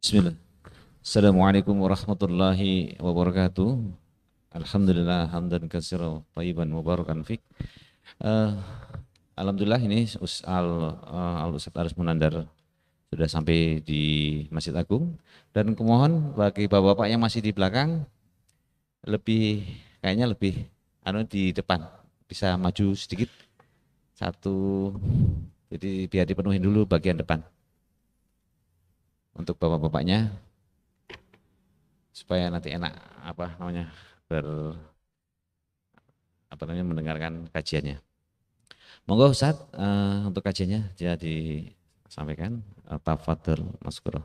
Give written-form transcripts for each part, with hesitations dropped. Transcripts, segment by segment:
Bismillah. Assalamualaikum warahmatullahi wabarakatuh. Alhamdulillah hamdan katsiran thayyiban mubarakan fik. Eh, Alhamdulillah ini Al Ustaz Aris Munandar sudah sampai di Masjid Agung dan kumohon bagi bapak-bapak yang masih di belakang lebih kayaknya lebih di depan bisa maju sedikit satu, jadi biar dipenuhi dulu bagian depan untuk bapak-bapaknya supaya nanti enak ber mendengarkan kajiannya. Monggo Ustaz, untuk kajiannya dia disampaikan. Tafadhol Maskuro.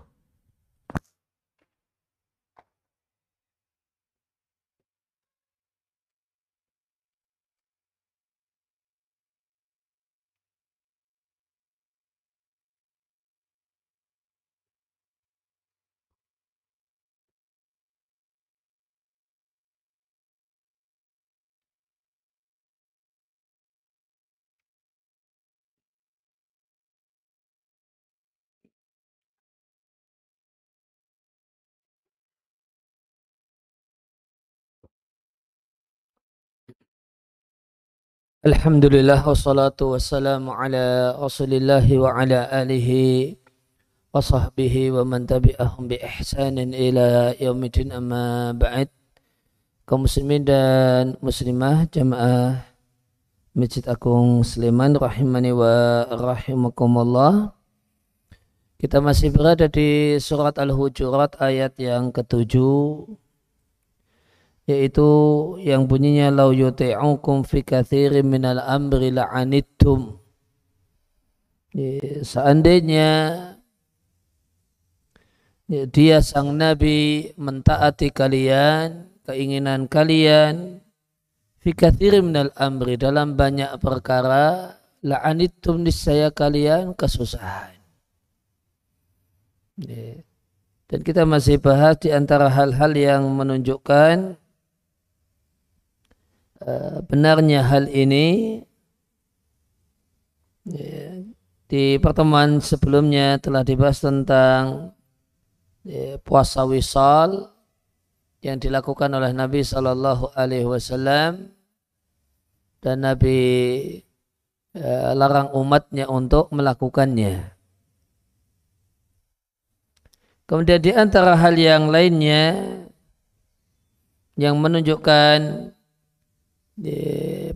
Alhamdulillah wassalatu wassalamu ala rasulillahi wa ala alihi wa sahbihi wa man tabi'ahum bi ihsanin ila yaumidin amma ba'd. Kaum muslimin dan muslimah jamaah Masjid Agung Sleman rahimani wa rahimakumullah. Kita masih berada di surat Al-Hujurat ayat yang ketujuh, yaitu yang bunyinya lau yuti'ukum fi katsirin minal amri la'anittum. Seandainya dia sang nabi mentaati kalian, keinginan kalian, fi katsirin minal amri, dalam banyak perkara, la'anittum, niscaya kalian kesusahan. Dan kita masih bahas di antara hal-hal yang menunjukkan benarnya hal ini. Di pertemuan sebelumnya telah dibahas tentang puasa wisal yang dilakukan oleh Nabi Shallallahu Alaihi Wasallam, dan Nabi larang umatnya untuk melakukannya. Kemudian di antara hal yang lainnya yang menunjukkan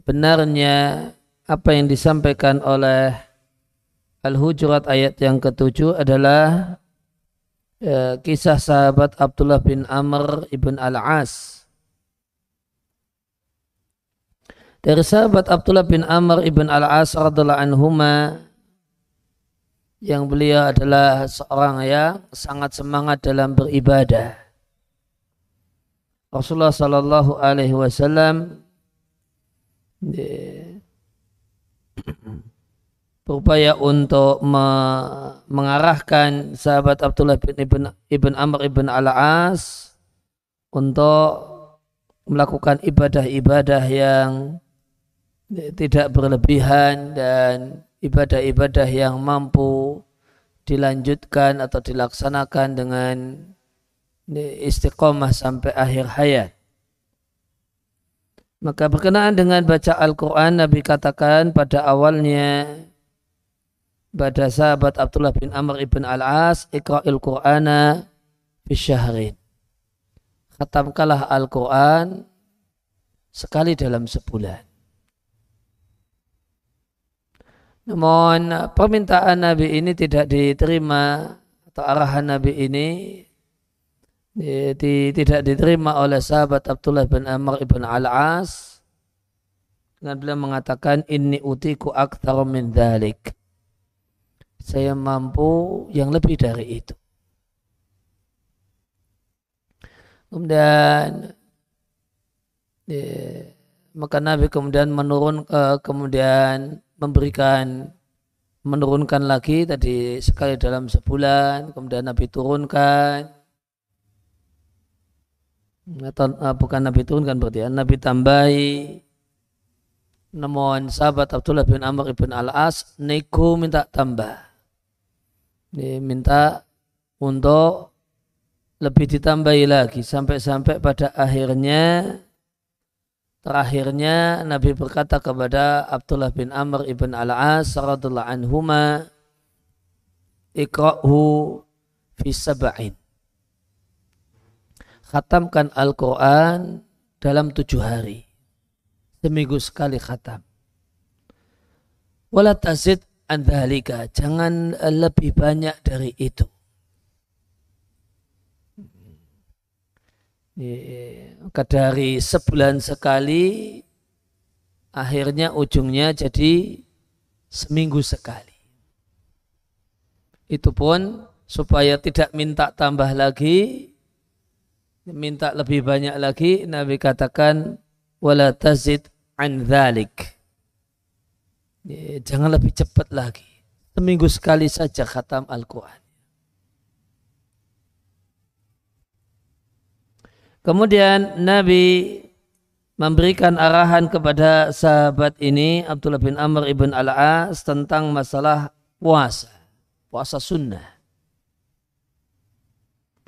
benarnya apa yang disampaikan oleh Al-Hujurat ayat yang ketujuh adalah kisah sahabat Abdullah bin Amr ibn Al-As. Dari sahabat Abdullah bin Amr ibn Al-As radhiallahu anhuma, yang beliau adalah seorang yang sangat semangat dalam beribadah. Rasulullah Sallallahu Alaihi Wasallam berupaya untuk mengarahkan sahabat Abdullah ibn Amr ibn Al-As untuk melakukan ibadah-ibadah yang tidak berlebihan dan ibadah-ibadah yang mampu dilanjutkan atau dilaksanakan dengan istiqomah sampai akhir hayat. Maka berkenaan dengan baca Al-Quran, Nabi katakan pada awalnya pada sahabat Abdullah bin Amr ibn Al-As, Iqra'il Qur'ana fi syahrin. Khatamkalah Al-Quran sekali dalam sebulan. Namun permintaan Nabi ini tidak diterima, atau arahan Nabi ini tidak diterima oleh sahabat Abdullah bin Amr ibn Al-As, dengan beliau mengatakan inni utiku aktsar min dzalik. Saya mampu yang lebih dari itu. Kemudian maka Nabi kemudian menurunkan lagi tadi sekali dalam sebulan. Kemudian Nabi turunkan, atau bukan Nabi turunkan berarti ya, Nabi tambahi. Namun sahabat Abdullah bin Amr ibn Al-As nego minta tambah, minta untuk lebih ditambahi lagi sampai-sampai pada terakhirnya Nabi berkata kepada Abdullah bin Amr ibn Al-As radhiyallahu anhuma, iqra'hu fi sab'in. Khatamkan Al-Quran dalam 7 hari. Seminggu sekali khatam. Wala tazid an dhalika. Jangan lebih banyak dari itu. Maka dari sebulan sekali, akhirnya ujungnya jadi seminggu sekali. Itu pun supaya tidak minta tambah lagi, minta lebih banyak lagi, Nabi katakan wala tazid an dhalik. Jangan lebih cepat lagi. Seminggu sekali saja khatam Al-Quran. Kemudian Nabi memberikan arahan kepada sahabat ini, Abdullah bin Amr ibn Al-As, tentang masalah puasa sunnah.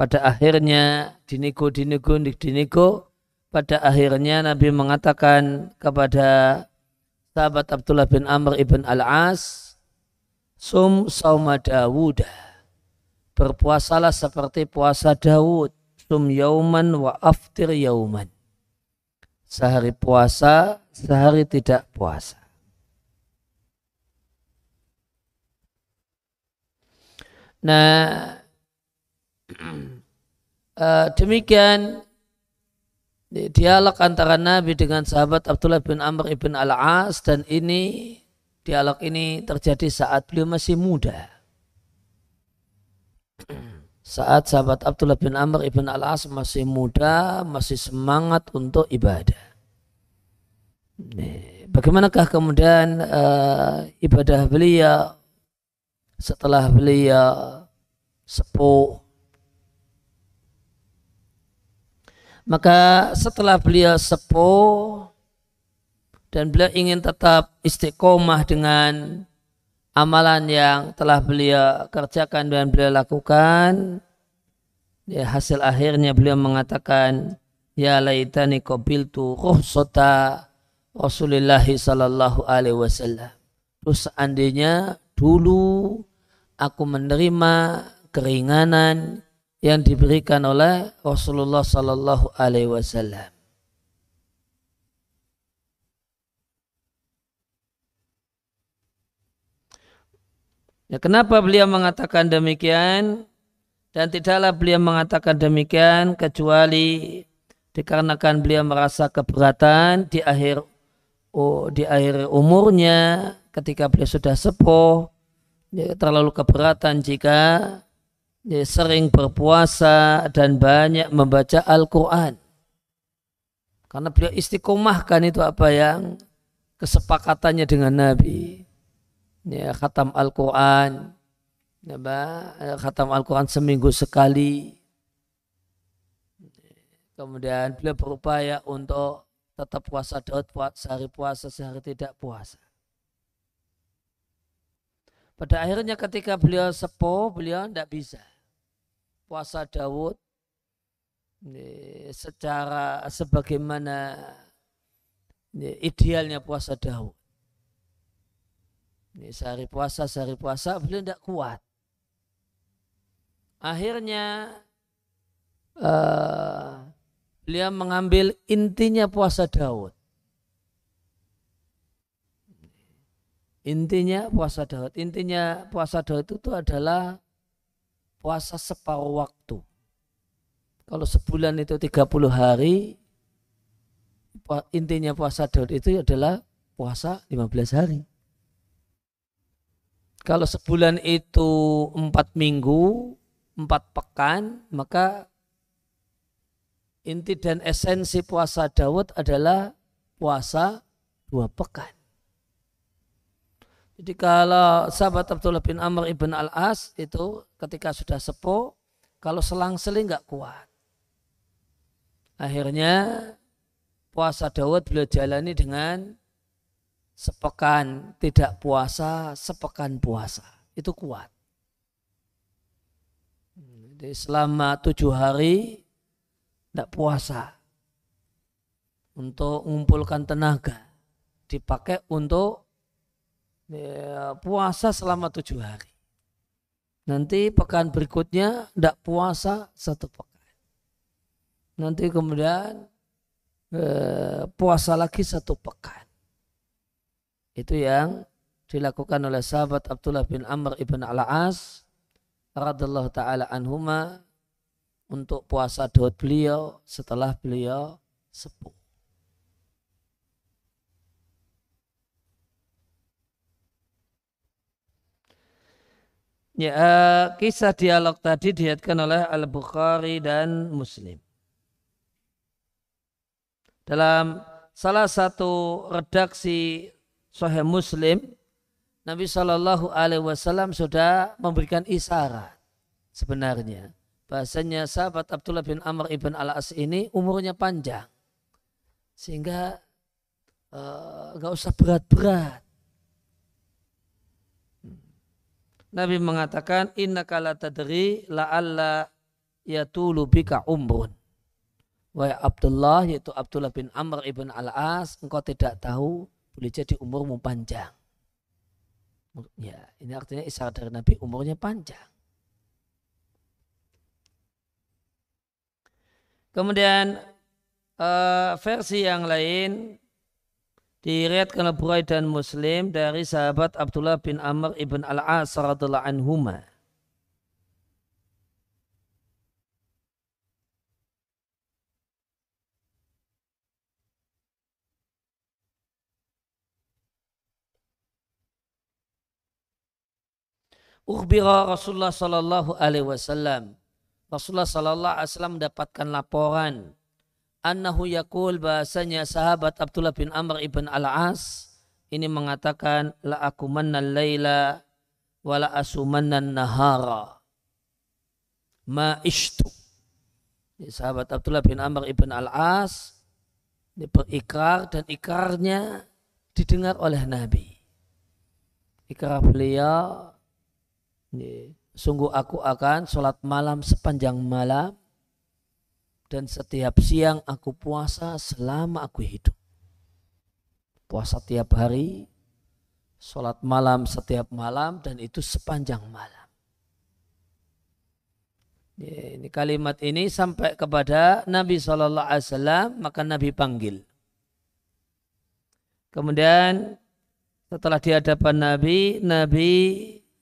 Pada akhirnya dinego, pada akhirnya Nabi mengatakan kepada sahabat Abdullah bin Amr ibn Al-As, sum sauma Dawud, berpuasalah seperti puasa Daud, sum yauman wa aftir yauman, sehari puasa, sehari tidak puasa. Nah, demikian dialog antara Nabi dengan sahabat Abdullah bin Amr ibn Al-As, dan dialog ini terjadi saat beliau masih muda. Saat sahabat Abdullah bin Amr ibn Al-As masih muda, masih semangat untuk ibadah. Bagaimanakah kemudian ibadah beliau setelah beliau sepuh? Maka setelah beliau sepuh dan beliau ingin tetap istiqomah dengan amalan yang telah beliau kerjakan dan beliau lakukan, ya, hasil akhirnya beliau mengatakan, ya laitani qabiltu rukhsata Rasulullah sallallahu alaihi wasallam. Terus seandainya dulu aku menerima keringanan yang diberikan oleh Rasulullah sallallahu alaihi wasallam. Ya, kenapa beliau mengatakan demikian? Dan tidaklah beliau mengatakan demikian kecuali dikarenakan beliau merasa keberatan di akhir umurnya, ketika beliau sudah sepuh, ya, terlalu keberatan jika ya, sering berpuasa dan banyak membaca Al-Quran. Karena beliau istiqomahkan itu apa yang kesepakatannya dengan Nabi. Ya, khatam Al-Quran, khatam Al-Quran seminggu sekali. Kemudian beliau berupaya untuk tetap puasa Daud, sehari puasa, sehari tidak puasa. Pada akhirnya ketika beliau sepuh, beliau tidak bisa puasa Daud secara sebagaimana idealnya puasa Daud. Sehari puasa, beliau tidak kuat. Akhirnya beliau mengambil intinya puasa Daud. Intinya puasa Daud itu adalah puasa separuh waktu. Kalau sebulan itu 30 hari, intinya puasa Daud itu adalah puasa 15 hari. Kalau sebulan itu 4 minggu, 4 pekan, maka inti dan esensi puasa Daud adalah puasa 2 pekan. Jadi kalau sahabat Abdullah bin Amr ibn Al-As itu ketika sudah sepuh, kalau selang-seling nggak kuat. Akhirnya puasa Daud beliau jalani dengan sepekan tidak puasa, sepekan puasa. Itu kuat. Jadi selama 7 hari tidak puasa untuk mengumpulkan tenaga, dipakai untuk puasa selama 7 hari. Nanti pekan berikutnya tidak puasa 1 pekan. Nanti kemudian puasa lagi 1 pekan. Itu yang dilakukan oleh sahabat Abdullah bin Amr ibn Al-As radhiyallahu ta'ala anhuma untuk puasa daud beliau setelah beliau sepuh. Ya, kisah dialog tadi diriwayatkan oleh Al-Bukhari dan Muslim. Dalam salah satu redaksi Sahih Muslim, Nabi Shallallahu Alaihi Wasallam sudah memberikan isyarat sebenarnya bahasanya sahabat Abdullah bin Amr ibn Al-As ini umurnya panjang, sehingga nggak usah berat-berat. Nabi mengatakan innaka la tadri la'alla yatulu bika umrun. Wahai Abdullah, yaitu Abdullah bin Amr ibn Al-As, engkau tidak tahu, boleh jadi umurmu panjang. Ya, ini artinya isyarat dari Nabi umurnya panjang. Kemudian versi yang lain diriwayatkan oleh Bukhari dan Muslim dari sahabat Abdullah bin Amr ibn Al-As radhiyallahu anhuma. Ukhbira Rasulullah sallallahu alaihi wasallam. Rasulullah sallallahu alaihi wasallam mendapatkan laporan annahu yaqul, bahasanya sahabat Abdullah bin Amr ibn Al-As ini mengatakan la akumanna al-laila wa la asumanna an-nahara ma ishtu. Sahabat Abdullah bin Amr ibn Al-As ini berikrar dan ikrarnya didengar oleh Nabi. Ikrar beliau, sungguh aku akan sholat malam sepanjang malam dan setiap siang aku puasa selama aku hidup. Puasa tiap hari, sholat malam setiap malam, dan itu sepanjang malam. Ini kalimat ini sampai kepada Nabi SAW, maka Nabi panggil. Kemudian setelah di hadapan Nabi, Nabi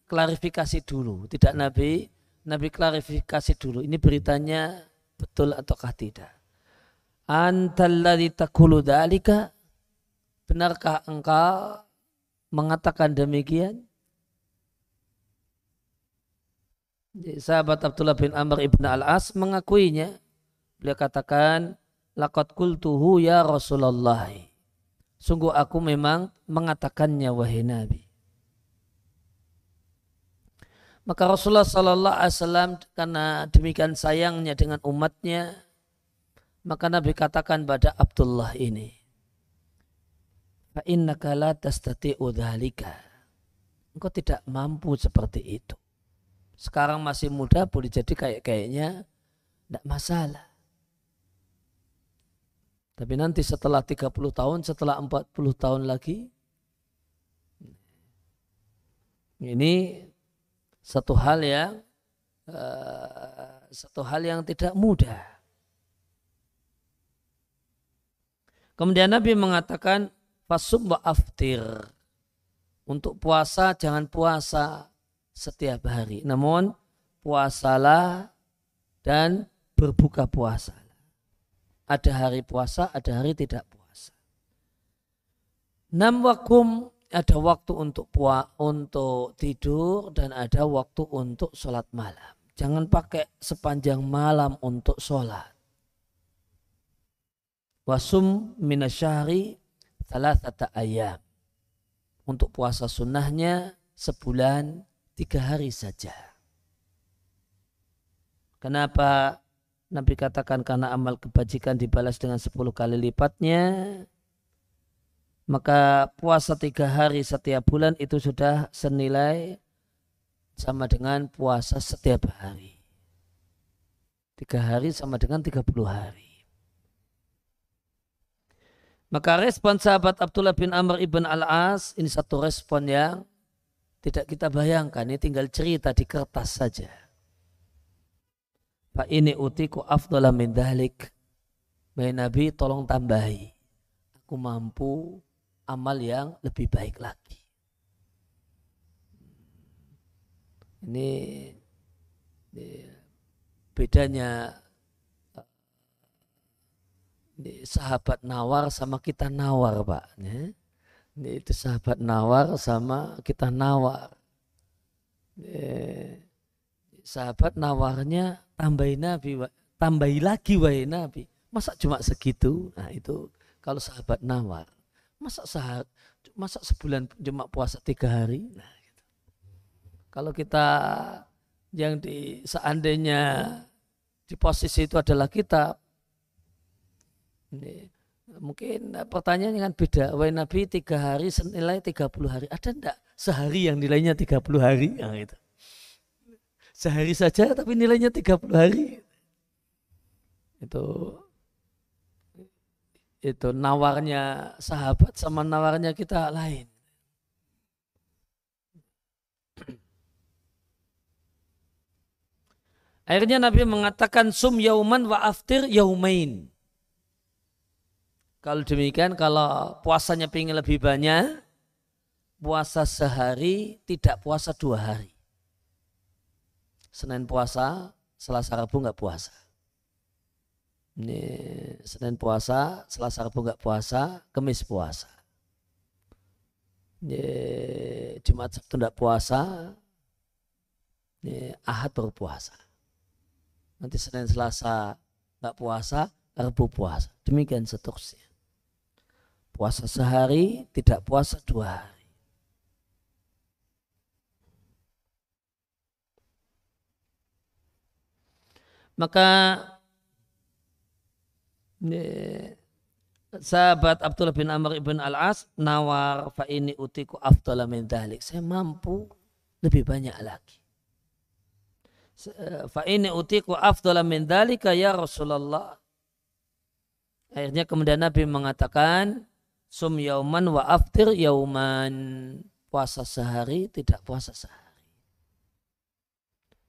klarifikasi dulu. Tidak Nabi klarifikasi dulu. Ini beritanya betul ataukah tidak? Antalladzi taqulu dzalika, benarkah engkau mengatakan demikian? Sahabat Abdullah bin Amr ibn Al-As mengakuinya. Beliau katakan, laqad qultuhu ya Rasulullah. Sungguh aku memang mengatakannya wahai Nabi. Maka Rasulullah sallallahu alaihi wasallam karena demikian sayangnya dengan umatnya, maka Nabi katakan pada Abdullah ini, fa innaka la tastati'u dzalika. Engkau tidak mampu seperti itu. Sekarang masih muda, boleh jadi kayaknya tidak masalah. Tapi nanti setelah 30 tahun, setelah 40 tahun lagi, ini satu hal yang tidak mudah. Kemudian Nabi mengatakan fasum wa aftir. Untuk puasa jangan puasa setiap hari, namun puasalah dan berbuka puasa. Ada hari puasa, ada hari tidak puasa. Nam wakum, ada waktu untuk tidur dan ada waktu untuk sholat malam. Jangan pakai sepanjang malam untuk sholat. Wasum minasyahri thalathata ayyam. Untuk puasa sunnahnya sebulan 3 hari saja. Kenapa Nabi katakan karena amal kebajikan dibalas dengan 10 kali lipatnya? Maka puasa 3 hari setiap bulan itu sudah senilai sama dengan puasa setiap hari. 3 hari sama dengan 30 hari. Maka respon sahabat Abdullah bin Amr ibn al-As ini satu respon yang tidak kita bayangkan. Ini tinggal cerita di kertas saja. Fa ini utiku afdala min dhalik. Baik Nabi, tolong tambahi. Aku mampu amal yang lebih baik lagi. Ini bedanya sahabat nawar sama kita nawar, Pak. Ini itu sahabat nawar sama kita nawar. Sahabat nawarnya tambahi lagi wahai Nabi. Masa cuma segitu? Nah itu kalau sahabat nawar. Masa sebulan cuma puasa 3 hari? Nah, gitu. Kalau kita yang seandainya di posisi itu adalah kita, mungkin pertanyaannya kan beda. Wahai Nabi 3 hari senilai 30 hari. Ada enggak sehari yang nilainya 30 hari? Nah, gitu. Sehari saja tapi nilainya 30 hari. Itu nawarnya sahabat sama nawarnya kita lain. Akhirnya Nabi mengatakan sum yauman wa aftir yaumain. Kalau demikian, kalau puasanya pengen lebih banyak, puasa sehari, tidak puasa 2 hari. Senin puasa, Selasa Rabu nggak puasa. Ini Senin puasa, Selasa Rabu nggak puasa, Kamis puasa. Ini Jumat Sabtu nggak puasa, ini Ahad baru puasa. Nanti Senin Selasa nggak puasa, Rabu puasa. Demikian seterusnya. Puasa sehari, tidak puasa 2 hari. Maka sahabat Abdullah bin Amr ibn al-As nawar fa ini utiku afdala min dhalik. Saya mampu lebih banyak lagi. Fa ini utiku afdala min dhalika ya Rasulullah. Akhirnya kemudian Nabi mengatakan sum yauman wa aftir yauman. Puasa sehari, tidak puasa sehari.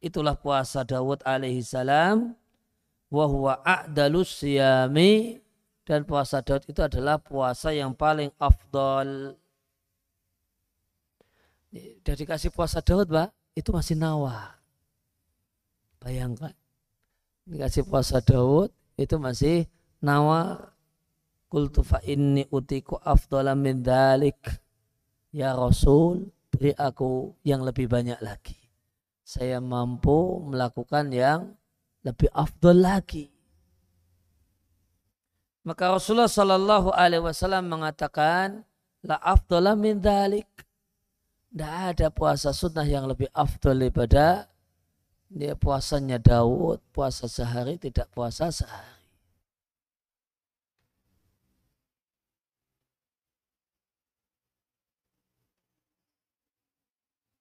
Itulah puasa Dawud alaihi salam. Wa huwa a'dalus siyami. Dan puasa Daud itu adalah puasa yang paling afdal. Sudah dikasih puasa Daud, Pak, itu masih nawar. Bayangkan. Dikasih puasa Daud, itu masih nawar. Qultu fa inni utiku afdala min dhalik. Ya Rasul, beri aku yang lebih banyak lagi. Saya mampu melakukan yang lebih afdal lagi. Maka Rasulullah Sallallahu Alaihi Wasallam mengatakan, la afdala min dhalik. Tidak ada puasa sunnah yang lebih afdal daripada dia puasanya Daud, puasa sehari, tidak puasa sehari.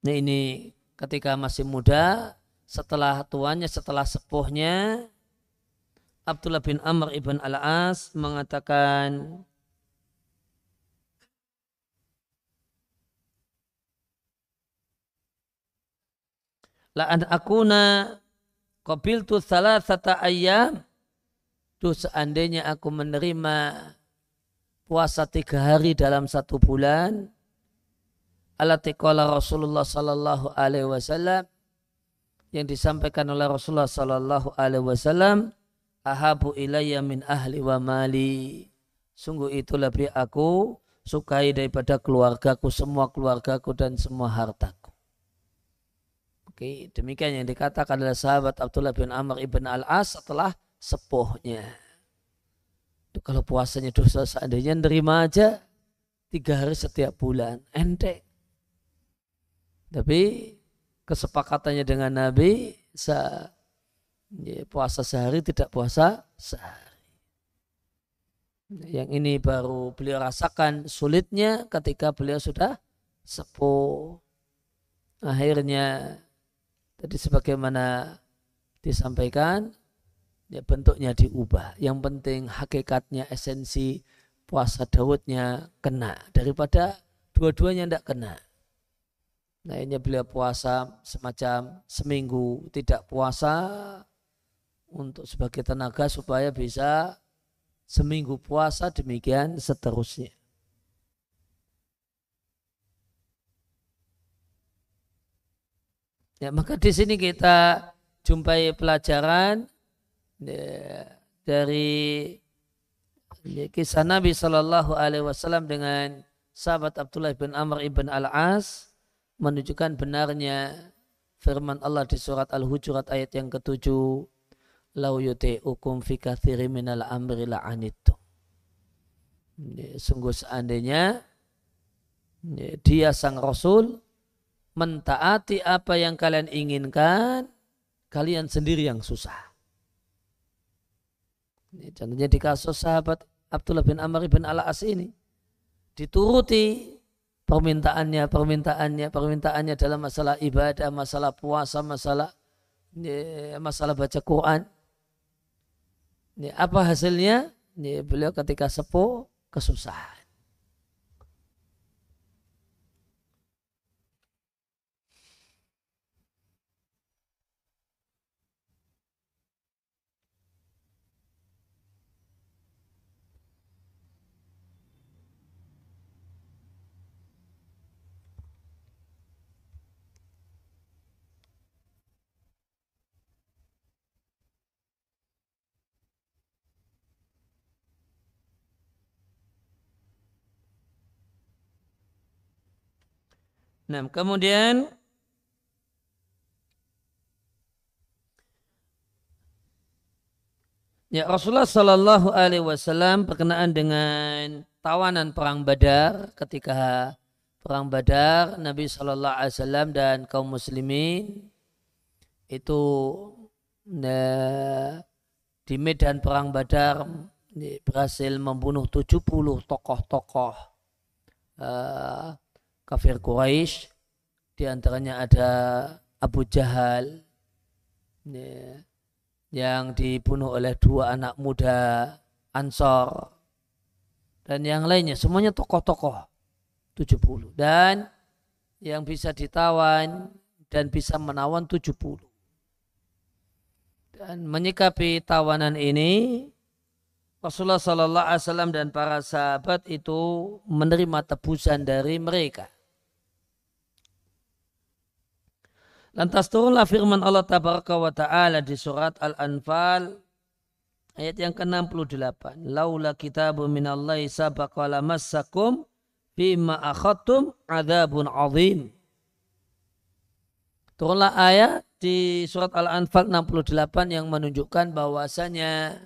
Nah ini ketika masih muda, setelah tuanya, setelah sepuhnya, Abdullah bin Amr ibn al-As mengatakan, la an akuna qabiltu thalathata ayyam. Tuh seandainya aku menerima puasa 3 hari dalam 1 bulan. Allati qala Rasulullah sallallahu alaihi wasallam, yang disampaikan oleh Rasulullah sallallahu alaihi wasallam, ahabu ilayya min ahli wa mali. Sungguh itu lebih aku sukai daripada keluargaku, semua keluargaku dan semua hartaku. Oke, demikian yang dikatakan oleh sahabat Abdullah bin Amr ibn al-As setelah sepuhnya. Itu kalau puasanya dosa seandainya nerima aja 3 hari setiap bulan, ente. Tapi kesepakatannya dengan Nabi, puasa sehari tidak puasa sehari. Yang ini baru beliau rasakan sulitnya ketika beliau sudah sepuh. Akhirnya tadi sebagaimana disampaikan, ya bentuknya diubah. Yang penting hakikatnya, esensi puasa Daudnya kena daripada dua-duanya tidak kena. Nah ini beliau puasa semacam seminggu tidak puasa untuk sebagai tenaga supaya bisa seminggu puasa, demikian seterusnya. Ya, maka di sini kita jumpai pelajaran dari kisah Nabi Shallallahu Alaihi Wasallam dengan sahabat Abdullah bin Amr ibn Al-As, menunjukkan benarnya firman Allah di surat Al-Hujurat ayat yang ke-7, lau yuti'ukum fi katsirin minal amri la'anittum. Sungguh seandainya dia sang Rasul mentaati apa yang kalian inginkan, kalian sendiri yang susah. Contohnya di kasus sahabat Abdullah bin Amr bin Al-As ini, dituruti permintaannya dalam masalah ibadah, masalah puasa, masalah baca Quran. Apa hasilnya? Beliau ketika sepuh kesusahan. Nah, kemudian ya Rasulullah Shallallahu Alaihi Wasallam berkenaan dengan tawanan perang Badar. Ketika perang Badar, Nabi Shallallahu Alaihi Wasallam dan kaum muslimin itu di medan perang Badar berhasil membunuh 70 tokoh-tokoh kafir Quraisy. Di antaranya ada Abu Jahal yang dibunuh oleh 2 anak muda Ansor, dan yang lainnya semuanya tokoh-tokoh 70, dan yang bisa ditawan dan bisa menawan 70. Dan menyikapi tawanan ini, Rasulullah Sallallahu Alaihi Wasallam dan para sahabat itu menerima tebusan dari mereka. Lantas turunlah firman Allah Tabaraka wa Ta'ala di surat Al-Anfal ayat yang ke-68. Laula kitabun minallahi sabaqa lamassakum bima akhadtum adzabun azim. Turunlah ayat di surat Al-Anfal 68 yang menunjukkan bahwasanya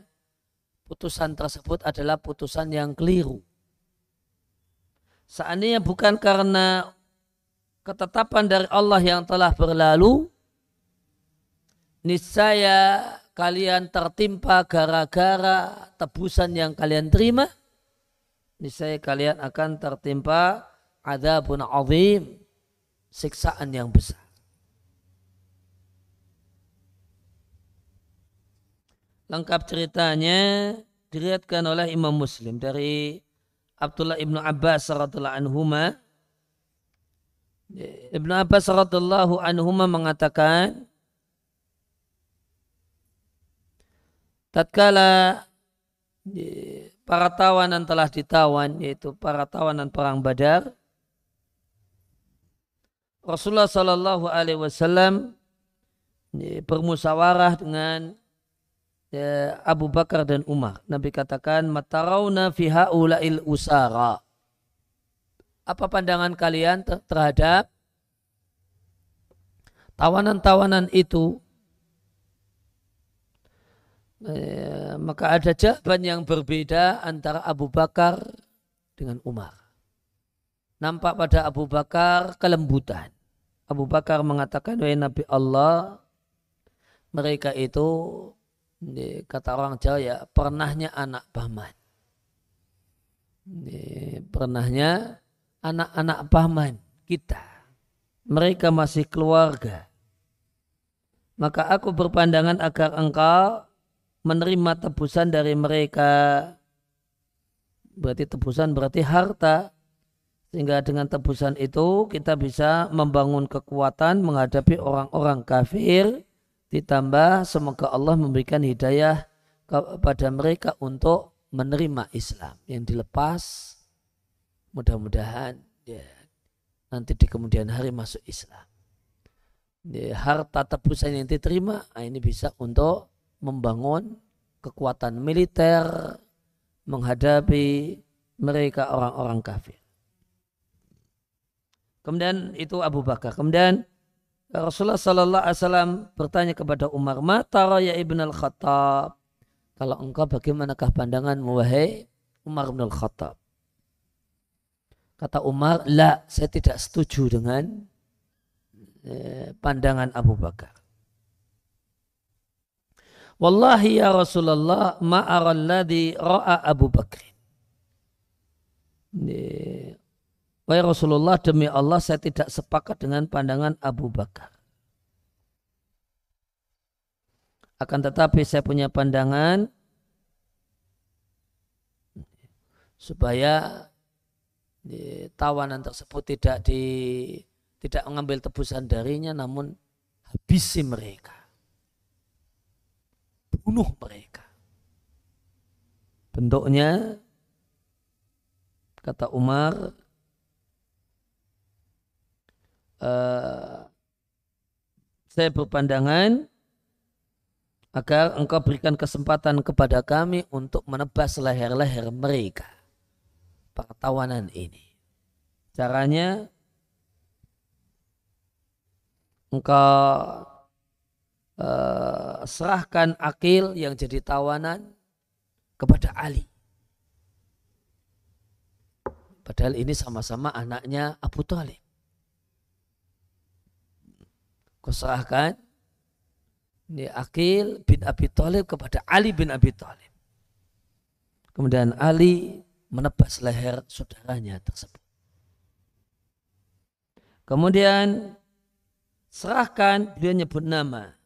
putusan tersebut adalah putusan yang keliru. Seandainya bukan karena ketetapan dari Allah yang telah berlalu, niscaya kalian tertimpa gara-gara tebusan yang kalian terima, niscaya kalian akan tertimpa adzabun azim, siksaan yang besar. Lengkap ceritanya diriwayatkan oleh Imam Muslim dari Abdullah ibnu Abbas radhiyallahu anhuma. Ibnu Abbas radhiyallahu anhuma mengatakan, tatkala para tawanan telah ditawan, yaitu para tawanan perang Badar, Rasulullah Sallallahu Alaihi Wasallam bermusyawarah dengan Abu Bakar dan Umar. Nabi katakan, matarawna fi haula'il usara. Apa pandangan kalian terhadap tawanan-tawanan itu? Maka ada jawaban yang berbeda antara Abu Bakar dengan Umar. Nampak pada Abu Bakar kelembutan. Abu Bakar mengatakan, wahai Nabi Allah, mereka itu, kata orang Jawa ya, pernahnya anak paman. Pernahnya anak-anak paman kita. Mereka masih keluarga. Maka aku berpandangan agar engkau menerima tebusan dari mereka. Berarti tebusan berarti harta. Sehingga dengan tebusan itu kita bisa membangun kekuatan menghadapi orang-orang kafir. Ditambah semoga Allah memberikan hidayah kepada mereka untuk menerima Islam. Yang dilepas mudah-mudahan ya, nanti di kemudian hari masuk Islam. Harta tebusan yang diterima ini bisa untuk membangun kekuatan militer menghadapi mereka orang-orang kafir. Kemudian itu Abu Bakar. Kemudian Rasulullah Sallallahu Alaihi Wasallam bertanya kepada Umar, "Ma tara ya Ibn al-Khattab?" Kalau engkau bagaimanakah pandanganmu wahai Umar bin al-Khattab? Kata Umar, "La, saya tidak setuju dengan pandangan Abu Bakar." Wallahi ya Rasulullah ma'ara alladhi ra'a Abu Bakr. Wahai Rasulullah, demi Allah saya tidak sepakat dengan pandangan Abu Bakar. Akan tetapi saya punya pandangan supaya tawanan tersebut tidak mengambil tebusan darinya, namun habisi mereka. Bunuh mereka. Bentuknya, kata Umar, saya berpandangan agar engkau berikan kesempatan kepada kami untuk menebas leher-leher mereka, para tawanan ini. Caranya engkau serahkan Aqil yang jadi tawanan kepada Ali. Padahal ini sama-sama anaknya Abu Thalib. Kau serahkan ini Aqil bin Abi Thalib kepada Ali bin Abi Thalib. Kemudian Ali menebas leher saudaranya tersebut. Kemudian serahkan, dia nyebut nama.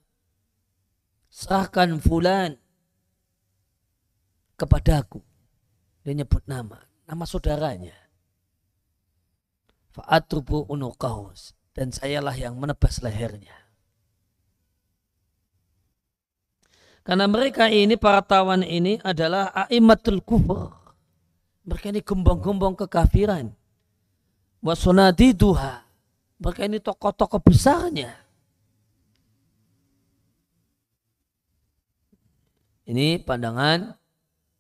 Serahkan fulan kepadaku. Dia nyebut nama saudaranya. Fa'atrubu unuqahu, dan sayalah yang menebas lehernya. Karena mereka ini, para tawan ini adalah a'immatul kufur. Mereka ini gembong-gembong kekafiran. Wa sunadiduha. Mereka ini tokoh-tokoh besarnya. Ini pandangan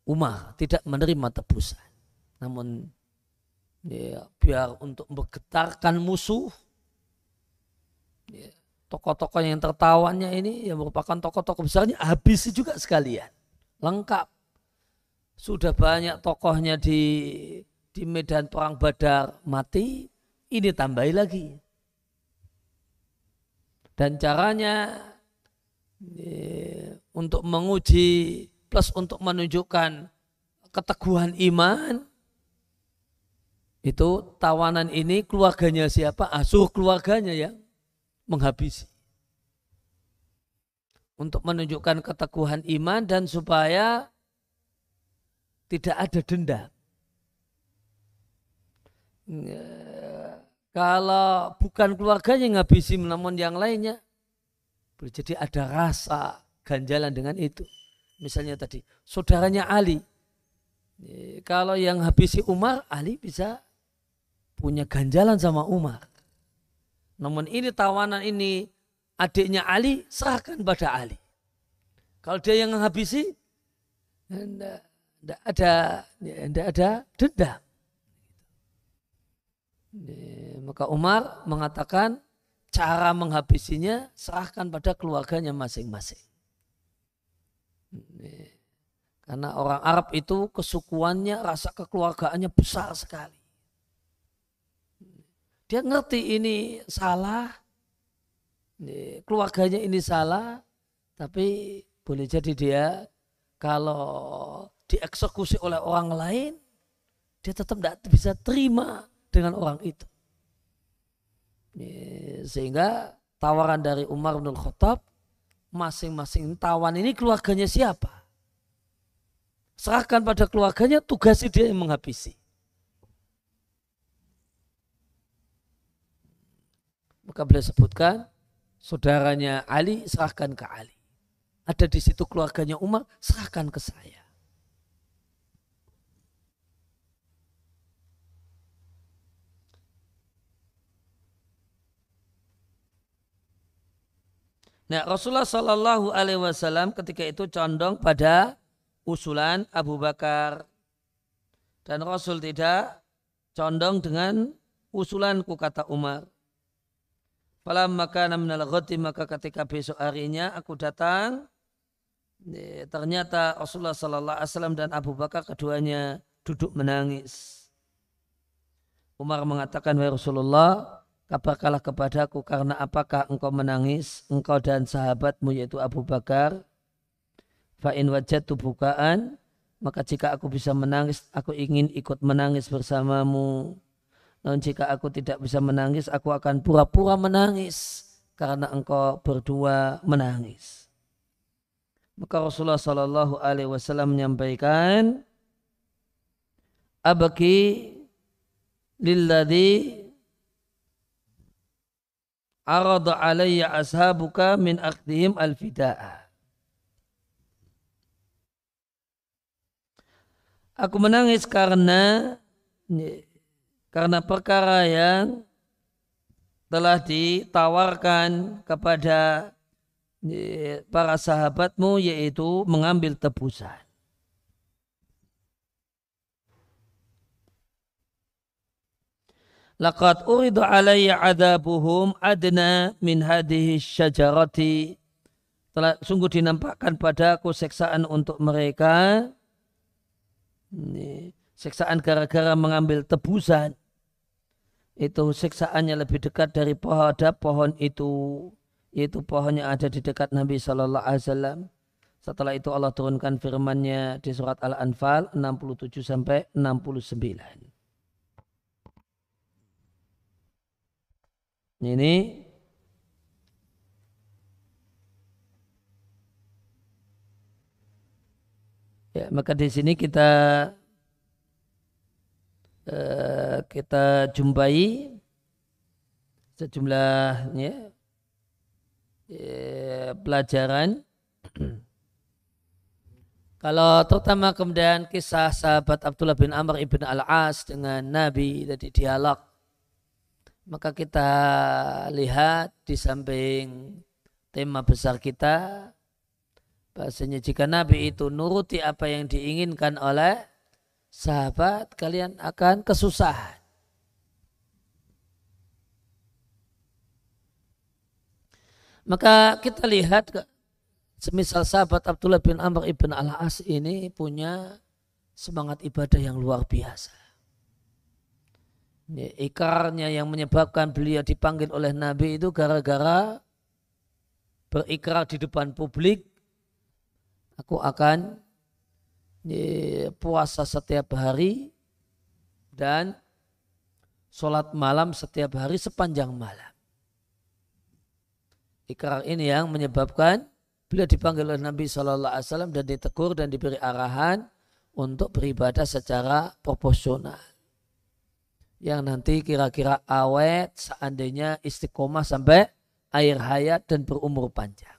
Umar, tidak menerima tebusan. Namun ya, biar untuk menggetarkan musuh, ya, tokoh-tokoh yang tertawannya ini yang merupakan tokoh-tokoh besarnya habisi juga sekalian. Lengkap. Sudah banyak tokohnya di medan perang Badar mati, ini tambahi lagi. Dan caranya untuk menguji plus untuk menunjukkan keteguhan iman, itu tawanan ini keluarganya siapa? Suruh keluarganya yang menghabisi. Untuk menunjukkan keteguhan iman dan supaya tidak ada dendam. Kalau bukan keluarganya yang menghabisi, namun yang lainnya, boleh jadi ada rasa ganjalan dengan itu. Misalnya tadi, saudaranya Ali. Kalau yang habisi Umar, Ali bisa punya ganjalan sama Umar. Namun ini tawanan ini, adiknya Ali, serahkan pada Ali. Kalau dia yang menghabisi, tidak ada dendam. Maka Umar mengatakan cara menghabisinya serahkan pada keluarganya masing-masing. Karena orang Arab itu kesukuannya, rasa kekeluargaannya besar sekali. Dia ngerti ini salah, keluarganya ini salah, tapi boleh jadi dia kalau dieksekusi oleh orang lain, dia tetap tidak bisa terima dengan orang itu. Sehingga tawaran dari Umar bin Khattab, masing-masing tawan ini keluarganya siapa? serahkan pada keluarganya, tugasnya dia yang menghabisi. Maka beliau sebutkan, saudaranya Ali serahkan ke Ali. Ada di situ keluarganya Umar, serahkan ke saya. Nah, Rasulullah Shallallahu Alaihi Wasallam ketika itu condong pada usulan Abu Bakar, dan Rasul tidak condong dengan usulanku, kata Umar. Falamma kana minal ghadi, maka ketika besok harinya aku datang, ternyata Rasulullah Sallallahu Alaihi Wasallam dan Abu Bakar keduanya duduk menangis. Umar mengatakan, wahai Rasulullah, kabarkanlah kepadaku karena apakah engkau menangis, engkau dan sahabatmu yaitu Abu Bakar. Fa in wajadtu bukaan, maka jika aku bisa menangis, aku ingin ikut menangis bersamamu. Namun jika aku tidak bisa menangis, aku akan pura-pura menangis karena engkau berdua menangis. Maka Rasulullah Sallallahu Alaihi Wasallam menyampaikan, abaki lilladhi arada alayya ashabuka min akhdihim al-fida'a. Aku menangis karena perkara yang telah ditawarkan kepada para sahabatmu, yaitu mengambil tebusan. Laqad uridu alayya adabuhum adna min hadhihi syajarati. Telah sungguh dinampakkan padaku seksaan untuk mereka. Seksaan gara-gara mengambil tebusan. Itu siksaannya lebih dekat dari pohon itu, yaitu pohon yang ada di dekat Nabi Sallallahu Alaihi Wasallam. Setelah itu Allah turunkan firman-Nya di surat Al-Anfal 67 sampai 69. Ini ya, maka di sini kita jumpai sejumlah pelajaran. Kalau terutama kemudian kisah sahabat Abdullah bin Amr ibn Al-As dengan Nabi tadi dialog, maka kita lihat di samping tema besar kita, bahasanya jika Nabi itu nuruti apa yang diinginkan oleh sahabat, kalian akan kesusahan. Maka kita lihat, semisal sahabat Abdullah bin Amr ibn Al-As ini punya semangat ibadah yang luar biasa. Ikrarnya yang menyebabkan beliau dipanggil oleh Nabi itu gara-gara berikrar di depan publik, aku akan puasa setiap hari dan sholat malam setiap hari sepanjang malam. Ikrar ini yang menyebabkan beliau dipanggil oleh Nabi Sallallahu Alaihi Wasallam dan ditegur dan diberi arahan untuk beribadah secara proporsional, yang nanti kira-kira awet seandainya istiqomah sampai akhir hayat dan berumur panjang.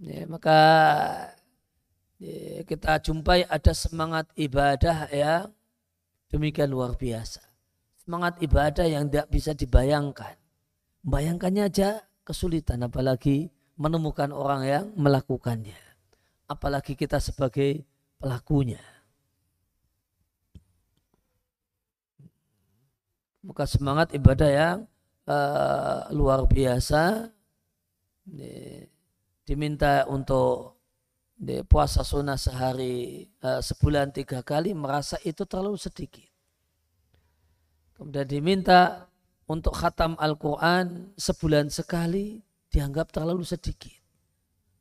Ya, maka kita jumpai ada semangat ibadah yang demikian luar biasa. Semangat ibadah yang tidak bisa dibayangkan. Bayangkannya aja kesulitan, apalagi menemukan orang yang melakukannya. Apalagi kita sebagai pelakunya. Maka semangat ibadah yang luar biasa, diminta untuk puasa sunnah sehari sebulan 3 kali, merasa itu terlalu sedikit. Kemudian diminta untuk khatam Al-Quran sebulan sekali, dianggap terlalu sedikit.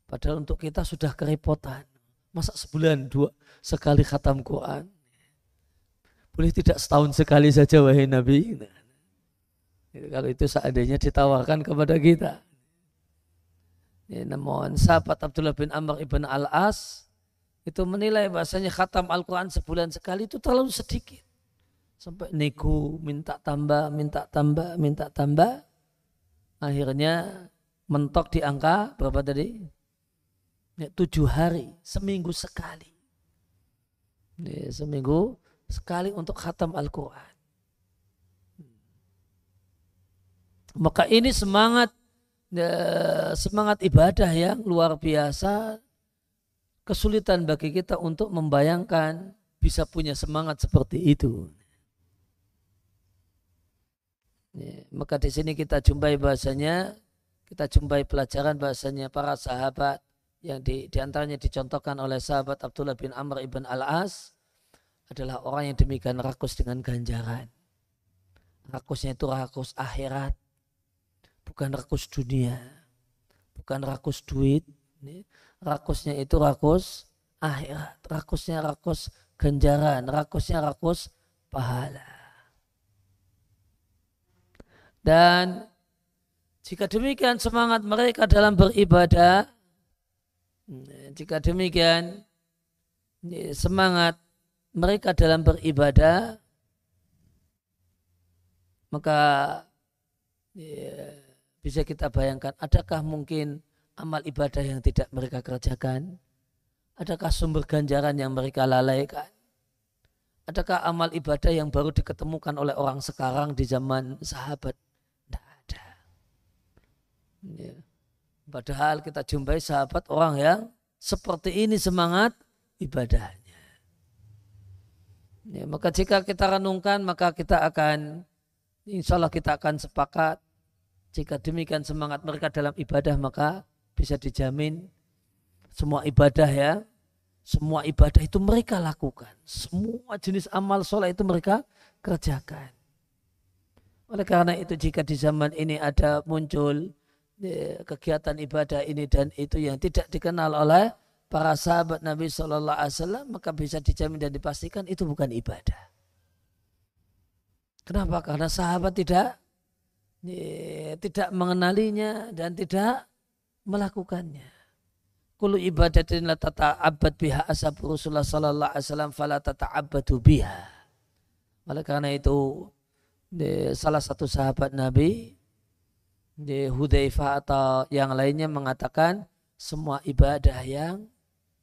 Padahal untuk kita sudah kerepotan. Masa sebulan 2 sekali khatam Quran? Boleh tidak setahun sekali saja wahai Nabi? Kalau itu seandainya ditawarkan kepada kita. Namun sahabat Abdullah bin Amr ibn Al-As itu menilai bahasanya khatam Al-Quran sebulan sekali itu terlalu sedikit. Sampai nego, minta tambah, minta tambah, minta tambah. Akhirnya mentok di angka berapa tadi? 7 hari, seminggu sekali. Seminggu sekali untuk khatam Al-Quran. Maka ini semangat ibadah yang luar biasa. Kesulitan bagi kita untuk membayangkan bisa punya semangat seperti itu. Maka di sini kita jumpai bahasanya, kita jumpai pelajaran bahasanya para sahabat yang di antaranya dicontohkan oleh sahabat Abdullah bin Amr ibn Al-As adalah orang yang demikian rakus dengan ganjaran. Rakusnya itu rakus akhirat, bukan rakus dunia, bukan rakus duit. Rakusnya itu rakus akhirat, rakusnya rakus ganjaran, rakusnya rakus pahala. Dan jika demikian semangat mereka dalam beribadah, jika demikian semangat mereka dalam beribadah, maka bisa kita bayangkan, adakah mungkin amal ibadah yang tidak mereka kerjakan? Adakah sumber ganjaran yang mereka lalaikan? Adakah amal ibadah yang baru diketemukan oleh orang sekarang di zaman sahabat? Tidak ada. Ya. Padahal kita jumpai sahabat orang yang seperti ini semangat ibadahnya. Ya, maka jika kita renungkan, maka kita akan, insya Allah kita akan sepakat, jika demikian semangat mereka dalam ibadah, maka bisa dijamin semua ibadah itu mereka lakukan. Semua jenis amal soleh itu mereka kerjakan. Oleh karena itu jika di zaman ini ada muncul kegiatan ibadah ini dan itu yang tidak dikenal oleh para sahabat Nabi SAW, maka bisa dijamin dan dipastikan itu bukan ibadah. Kenapa? Karena sahabat tidak mengenalinya dan tidak melakukannya. Kullu ibadatin la tata'abbad biha ashabu Rasulullah sallallahu alaihi wasallam fala tata'abbadu biha. Oleh karena itu salah satu sahabat Nabi Hudzaifah atau yang lainnya mengatakan semua ibadah yang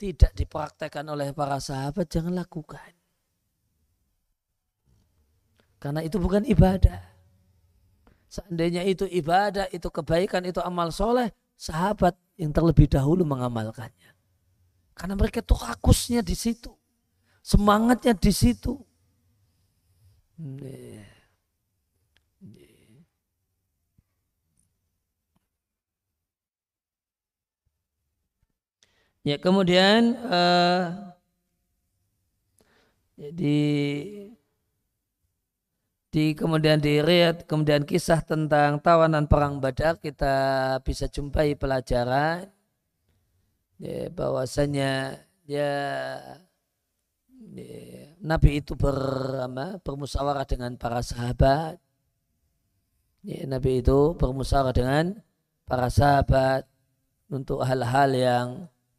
tidak dipraktekkan oleh para sahabat jangan lakukan. Karena itu bukan ibadah. Seandainya itu ibadah, itu kebaikan, itu amal soleh, sahabat yang terlebih dahulu mengamalkannya. Karena mereka tuh rakusnya di situ. Semangatnya di situ. Ya, kemudian kemudian di riwayat, kemudian kisah tentang tawanan perang Badar, kita bisa jumpai pelajaran bahwasanya Nabi itu bermusyawarah dengan para sahabat. Nabi itu bermusyawarah dengan para sahabat untuk hal-hal yang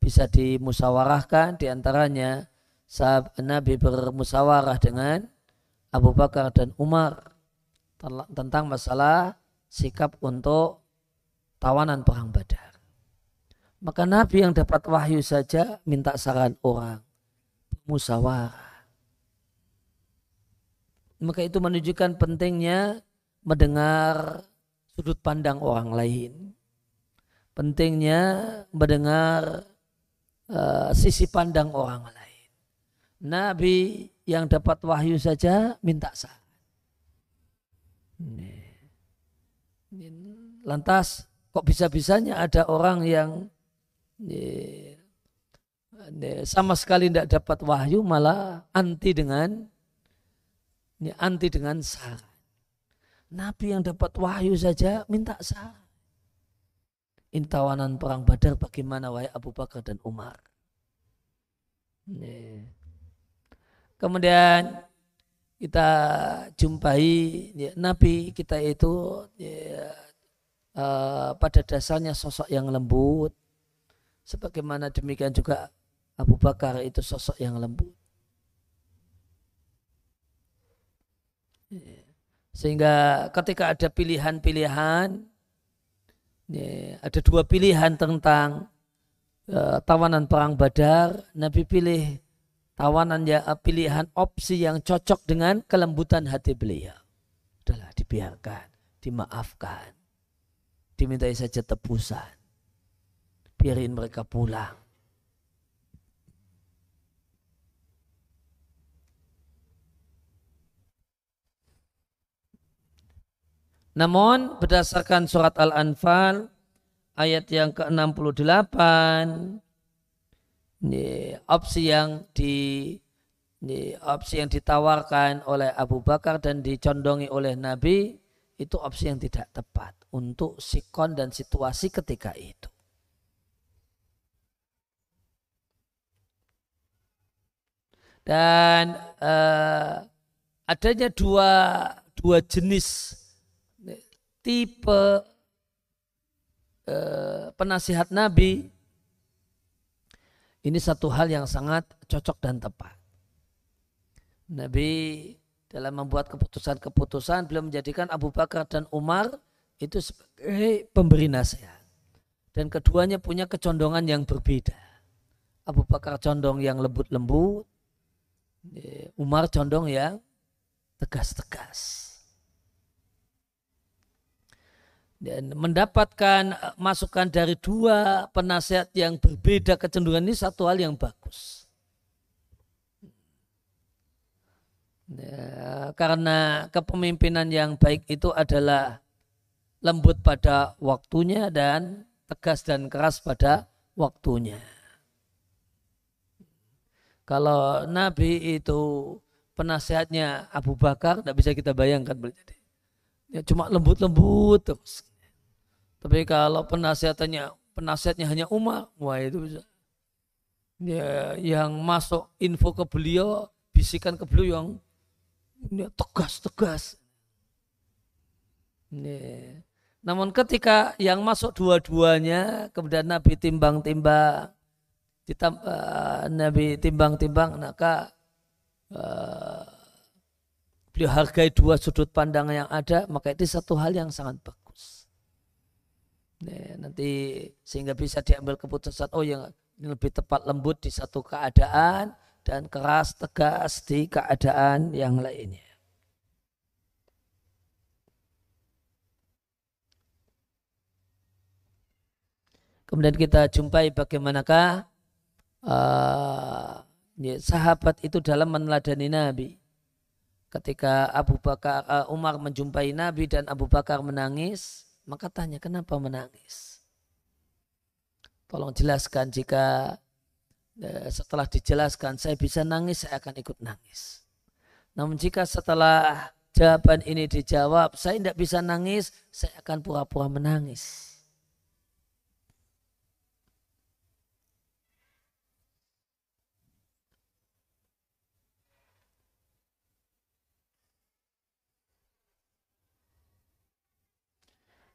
bisa dimusyawarahkan. Di antaranya Nabi bermusyawarah dengan Abu Bakar dan Umar tentang masalah sikap untuk tawanan perang Badar. Maka Nabi yang dapat wahyu saja minta saran orang, musyawarah. Maka itu menunjukkan pentingnya mendengar sudut pandang orang lain. Pentingnya mendengar sisi pandang orang lain. Nabi yang dapat wahyu saja minta saran. Lantas kok bisa-bisanya ada orang yang sama sekali tidak dapat wahyu malah anti dengan saran. Nabi yang dapat wahyu saja minta saran. Tawanan perang Badar bagaimana wahai Abu Bakar dan Umar? Kemudian kita jumpai Nabi kita itu pada dasarnya sosok yang lembut, sebagaimana demikian juga Abu Bakar itu sosok yang lembut. Sehingga ketika ada pilihan-pilihan, ada dua pilihan tentang tawanan perang Badar, Nabi pilih tawanan pilihan opsi yang cocok dengan kelembutan hati beliau. Udahlah, dibiarkan, dimaafkan, dimintai saja tebusan, biarin mereka pulang. Namun berdasarkan surat Al-Anfal ayat yang ke-68, opsi yang ditawarkan oleh Abu Bakar dan dicondongi oleh Nabi itu opsi yang tidak tepat untuk sikon dan situasi ketika itu. Dan adanya dua jenis tipe penasihat Nabi, ini satu hal yang sangat cocok dan tepat. Nabi dalam membuat keputusan-keputusan beliau menjadikan Abu Bakar dan Umar itu sebagai pemberi nasihat. Dan keduanya punya kecondongan yang berbeda. Abu Bakar condong yang lembut-lembut, Umar condong yang tegas-tegas. Dan mendapatkan masukan dari dua penasihat yang berbeda kecenderungan ini satu hal yang bagus. Ya, karena kepemimpinan yang baik itu adalah lembut pada waktunya dan tegas dan keras pada waktunya. Kalau Nabi itu penasihatnya Abu Bakar, tidak bisa kita bayangkan. Ya, cuma lembut-lembut terus. Tapi kalau penasihatnya hanya Umar, wah itu bisa. Ya, yang masuk info ke beliau, bisikan ke beliau yang ya, tegas-tegas. Ya. Namun ketika yang masuk dua-duanya, kemudian Nabi timbang-timbang, Nabi timbang-timbang, maka beliau hargai dua sudut pandang yang ada, maka itu satu hal yang sangat bagus. Nanti sehingga bisa diambil keputusan yang ini lebih tepat lembut di satu keadaan dan keras tegas di keadaan yang lainnya. Kemudian kita jumpai bagaimanakah sahabat itu dalam meneladani Nabi. Ketika Umar menjumpai Nabi dan Abu Bakar menangis, maka tanya, kenapa menangis? Tolong jelaskan, jika setelah dijelaskan saya bisa nangis, saya akan ikut nangis. Namun jika setelah jawaban ini dijawab, saya tidak bisa nangis, saya akan pura-pura menangis.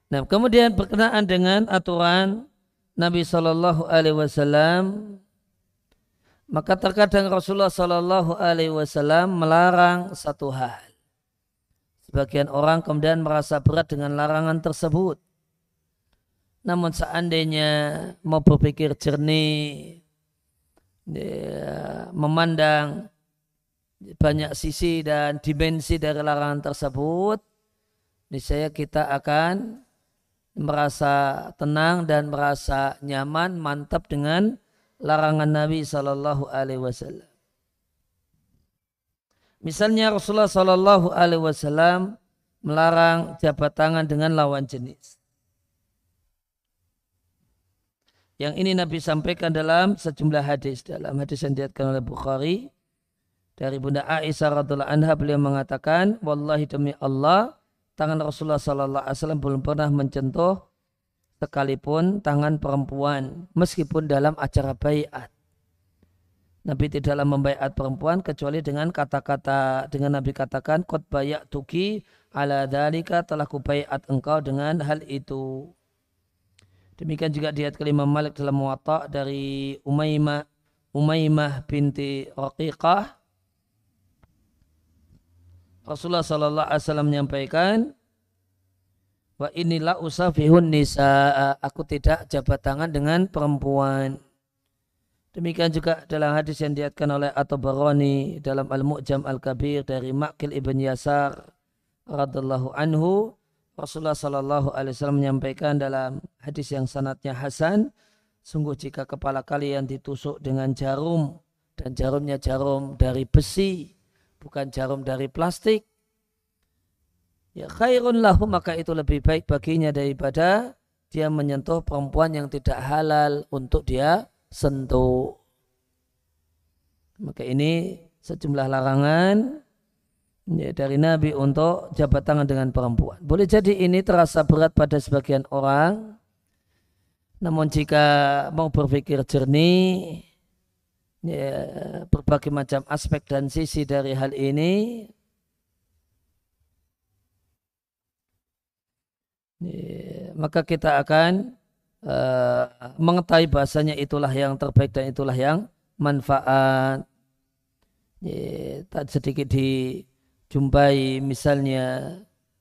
Nah, kemudian berkenaan dengan aturan Nabi Shallallahu Alaihi Wasallam, maka terkadang Rasulullah Shallallahu Alaihi Wasallam melarang satu hal. Sebagian orang kemudian merasa berat dengan larangan tersebut. Namun seandainya mau berpikir jernih, memandang banyak sisi dan dimensi dari larangan tersebut, niscaya kita akan merasa tenang dan merasa nyaman, mantap dengan larangan Nabi Sallallahu Alaihi Wasallam. Misalnya Rasulullah Sallallahu Alaihi Wasallam melarang jabat tangan dengan lawan jenis. Yang ini Nabi sampaikan dalam sejumlah hadis. Dalam hadis yang diriwayatkan oleh Bukhari dari Bunda Aisyah radhiallahu anha, beliau mengatakan, wallahi demi Allah, tangan Rasulullah Sallallahu Alaihi Wasallam belum pernah menyentuh sekalipun tangan perempuan, meskipun dalam acara baiat. Nabi tidaklah membaiat perempuan kecuali dengan kata-kata, dengan Nabi katakan, qad bayatuki ala dzalika, telah kubaiat engkau dengan hal itu. Demikian juga di ayat kelima Malik dalam Muwatta dari Umaymah binti Raqiqah, Rasulullah sallallahu alaihi wasallam menyampaikan, wa inilah usafihun nisa, aku tidak jabat tangan dengan perempuan. Demikian juga dalam hadis yang diriwayatkan oleh At-Tabarani dalam Al-Mu'jam Al-Kabir dari Ma'qil ibn Yasar radhiyallahu anhu, Rasulullah sallallahu alaihi wasallam menyampaikan dalam hadis yang sanadnya hasan, sungguh jika kepala kalian ditusuk dengan jarum, dan jarumnya jarum dari besi, bukan jarum dari plastik, ya khairun lahu, maka itu lebih baik baginya daripada dia menyentuh perempuan yang tidak halal untuk dia sentuh. Maka ini sejumlah larangan ya, dari Nabi untuk jabat tangan dengan perempuan. Boleh jadi ini terasa berat pada sebagian orang, namun jika mau berpikir jernih, ya, berbagai macam aspek dan sisi dari hal ini, ya, maka kita akan mengetahui bahasanya itulah yang terbaik dan itulah yang manfaat. Ya, tak sedikit dijumpai misalnya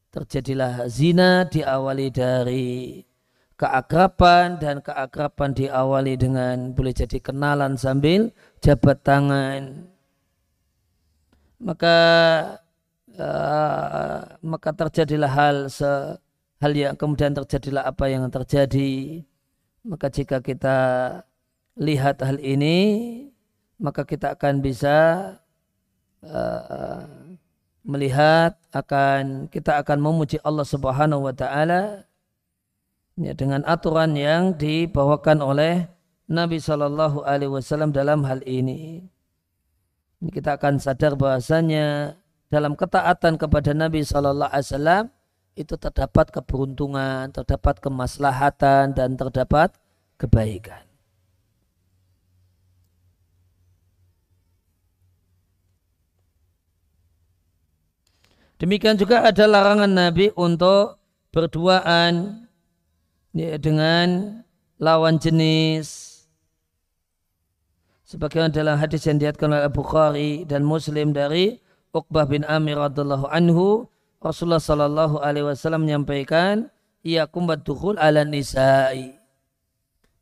terjadilah zina diawali dari keakraban, dan keakraban diawali dengan boleh jadi kenalan sambil jabat tangan. Maka terjadilah hal yang kemudian terjadilah apa yang terjadi. Maka jika kita lihat hal ini, maka kita akan bisa melihat, kita akan memuji Allah Subhanahu wa taala ya, dengan aturan yang dibawakan oleh Nabi Shallallahu alaihi wasallam dalam hal ini. Kita akan sadar bahasanya dalam ketaatan kepada Nabi Shallallahu alaihi wasallam itu terdapat keberuntungan, terdapat kemaslahatan, dan terdapat kebaikan. Demikian juga ada larangan Nabi untuk berduaan ya, dengan lawan jenis. Sebagaimana dalam hadis yang diriwayatkan oleh Bukhari dan Muslim dari Uqbah bin Amir radhiyallahu anhu, Rasulullah sallallahu alaihi wasallam menyampaikan, iyakum baddukhul ala nisa'i.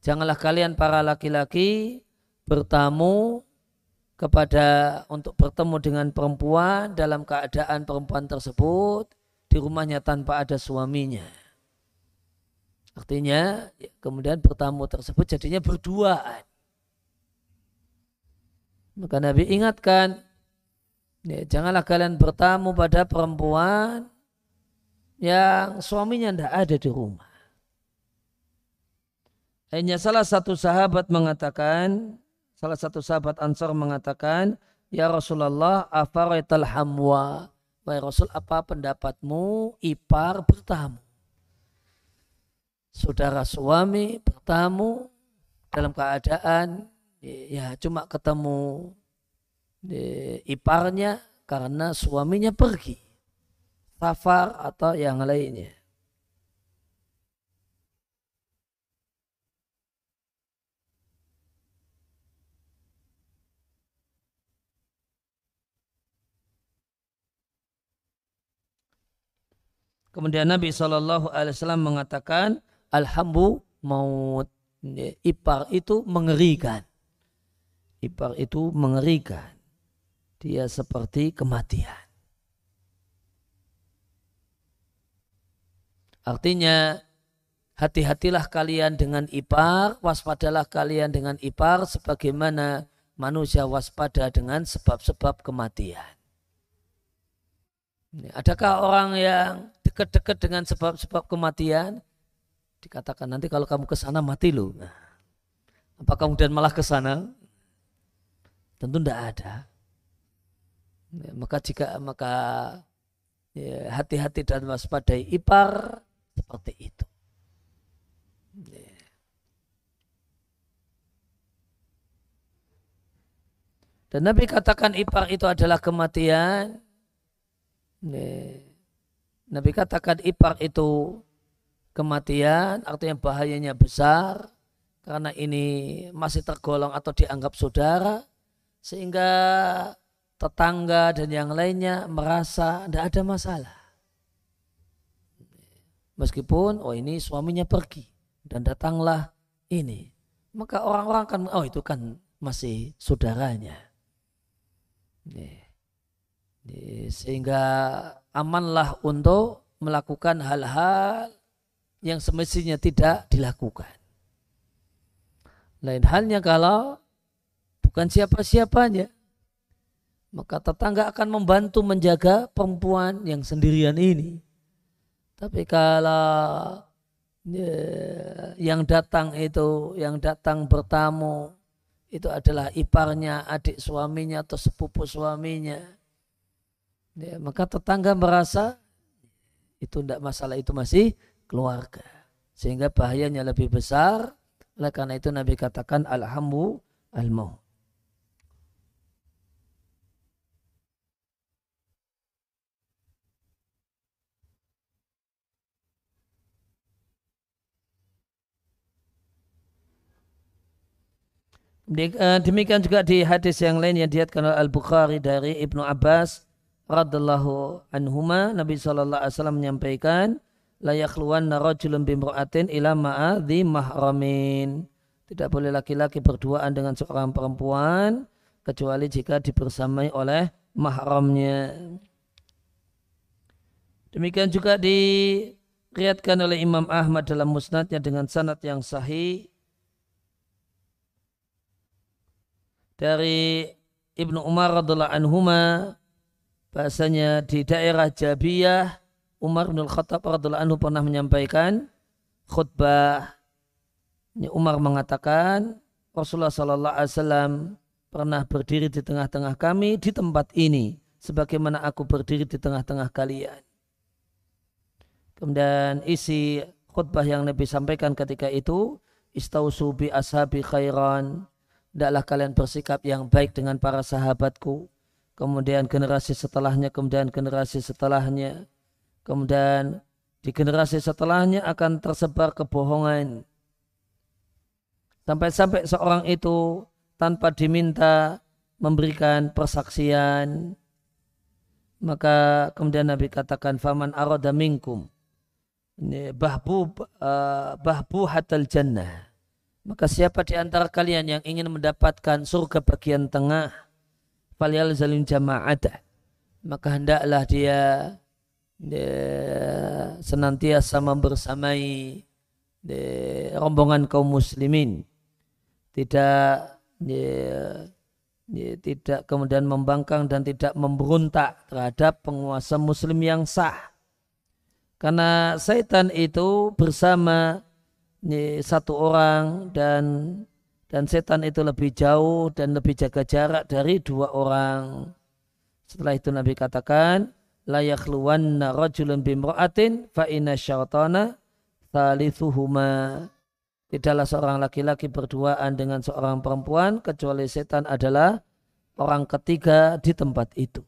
Janganlah kalian para laki-laki bertamu untuk bertemu dengan perempuan dalam keadaan perempuan tersebut di rumahnya tanpa ada suaminya. Artinya ya, kemudian bertamu tersebut jadinya berduaan. Maka Nabi ingatkan, ya, janganlah kalian bertamu pada perempuan yang suaminya tidak ada di rumah. Akhirnya salah satu sahabat Ansar mengatakan, ya Rasulullah, afaraital hamwa. Wahai Rasul, apa pendapatmu ipar bertamu? Saudara suami bertamu dalam keadaan ya cuma ketemu iparnya karena suaminya pergi safar atau yang lainnya. Kemudian Nabi SAW mengatakan, alhambu maut. Ipar itu mengerikan. Ipar itu mengerikan. Dia seperti kematian. Artinya, hati-hatilah kalian dengan ipar, waspadalah kalian dengan ipar sebagaimana manusia waspada dengan sebab-sebab kematian. Adakah orang yang dekat-dekat dengan sebab-sebab kematian? Dikatakan nanti kalau kamu ke sana mati loh. Nah, apa kemudian malah ke sana? Tentu tidak ada. Ya, maka ya, hati-hati dan waspadai ipar seperti itu. Ya. Dan Nabi katakan ipar itu adalah kematian. Ya. Nabi katakan ipar itu kematian, artinya bahayanya besar. karena ini masih tergolong atau dianggap saudara, sehingga tetangga dan yang lainnya merasa tidak ada masalah. Meskipun ini suaminya pergi dan datanglah ini, maka orang-orang akan itu kan masih saudaranya. Sehingga amanlah untuk melakukan hal-hal yang semestinya tidak dilakukan. Lain halnya kalau bukan siapa-siapanya, maka tetangga akan membantu menjaga perempuan yang sendirian ini. Tapi kalau yang datang bertamu itu adalah iparnya, adik suaminya atau sepupu suaminya, maka tetangga merasa itu tidak masalah, itu masih keluarga, sehingga bahayanya lebih besar. Oleh karena itu Nabi katakan alhamu al-maut. Demikian juga di hadis yang lain yang diriwayatkan oleh Al-Bukhari dari Ibnu Abbas radhiyallahu anhuma, Nabi SAW menyampaikan, la yakhluwanna rajulun bimra'atin ila ma'adhi mahramin. Tidak boleh laki-laki berduaan dengan seorang perempuan kecuali jika dibersamai oleh mahramnya. Demikian juga diriwayatkan oleh Imam Ahmad dalam musnadnya dengan sanad yang sahih dari Ibnu Umar radhiyallahu anhuma, bahasanya di daerah Jabiyah Umar bin Khattab radhiyallahu anhu pernah menyampaikan khutbah. Umar mengatakan Rasulullah sallallahu alaihi wasallam pernah berdiri di tengah-tengah kami di tempat ini sebagaimana aku berdiri di tengah-tengah kalian. Kemudian isi khutbah yang Nabi sampaikan ketika itu, istausu bi ashabi khairan, hendaklah kalian bersikap yang baik dengan para sahabatku, kemudian generasi setelahnya, kemudian generasi setelahnya. Kemudian di generasi setelahnya akan tersebar kebohongan. Sampai-sampai seorang itu tanpa diminta memberikan persaksian. Maka kemudian Nabi katakan, faman arada minkum bahbu hatal jannah. Maka siapa di antara kalian yang ingin mendapatkan surga bagian tengah, falyal zalim jama'adah, maka hendaklah dia senantiasa membersamai rombongan kaum muslimin, tidak kemudian membangkang dan tidak memberontak terhadap penguasa muslim yang sah, karena syaitan itu bersama satu orang dan setan itu lebih jauh dan lebih jaga jarak dari dua orang. Setelah itu Nabi katakan, la yakhluwanna rajulun bimra'atin fa inna syaitana thalithuhuma. Tidaklah seorang laki-laki berduaan dengan seorang perempuan kecuali setan adalah orang ketiga di tempat itu.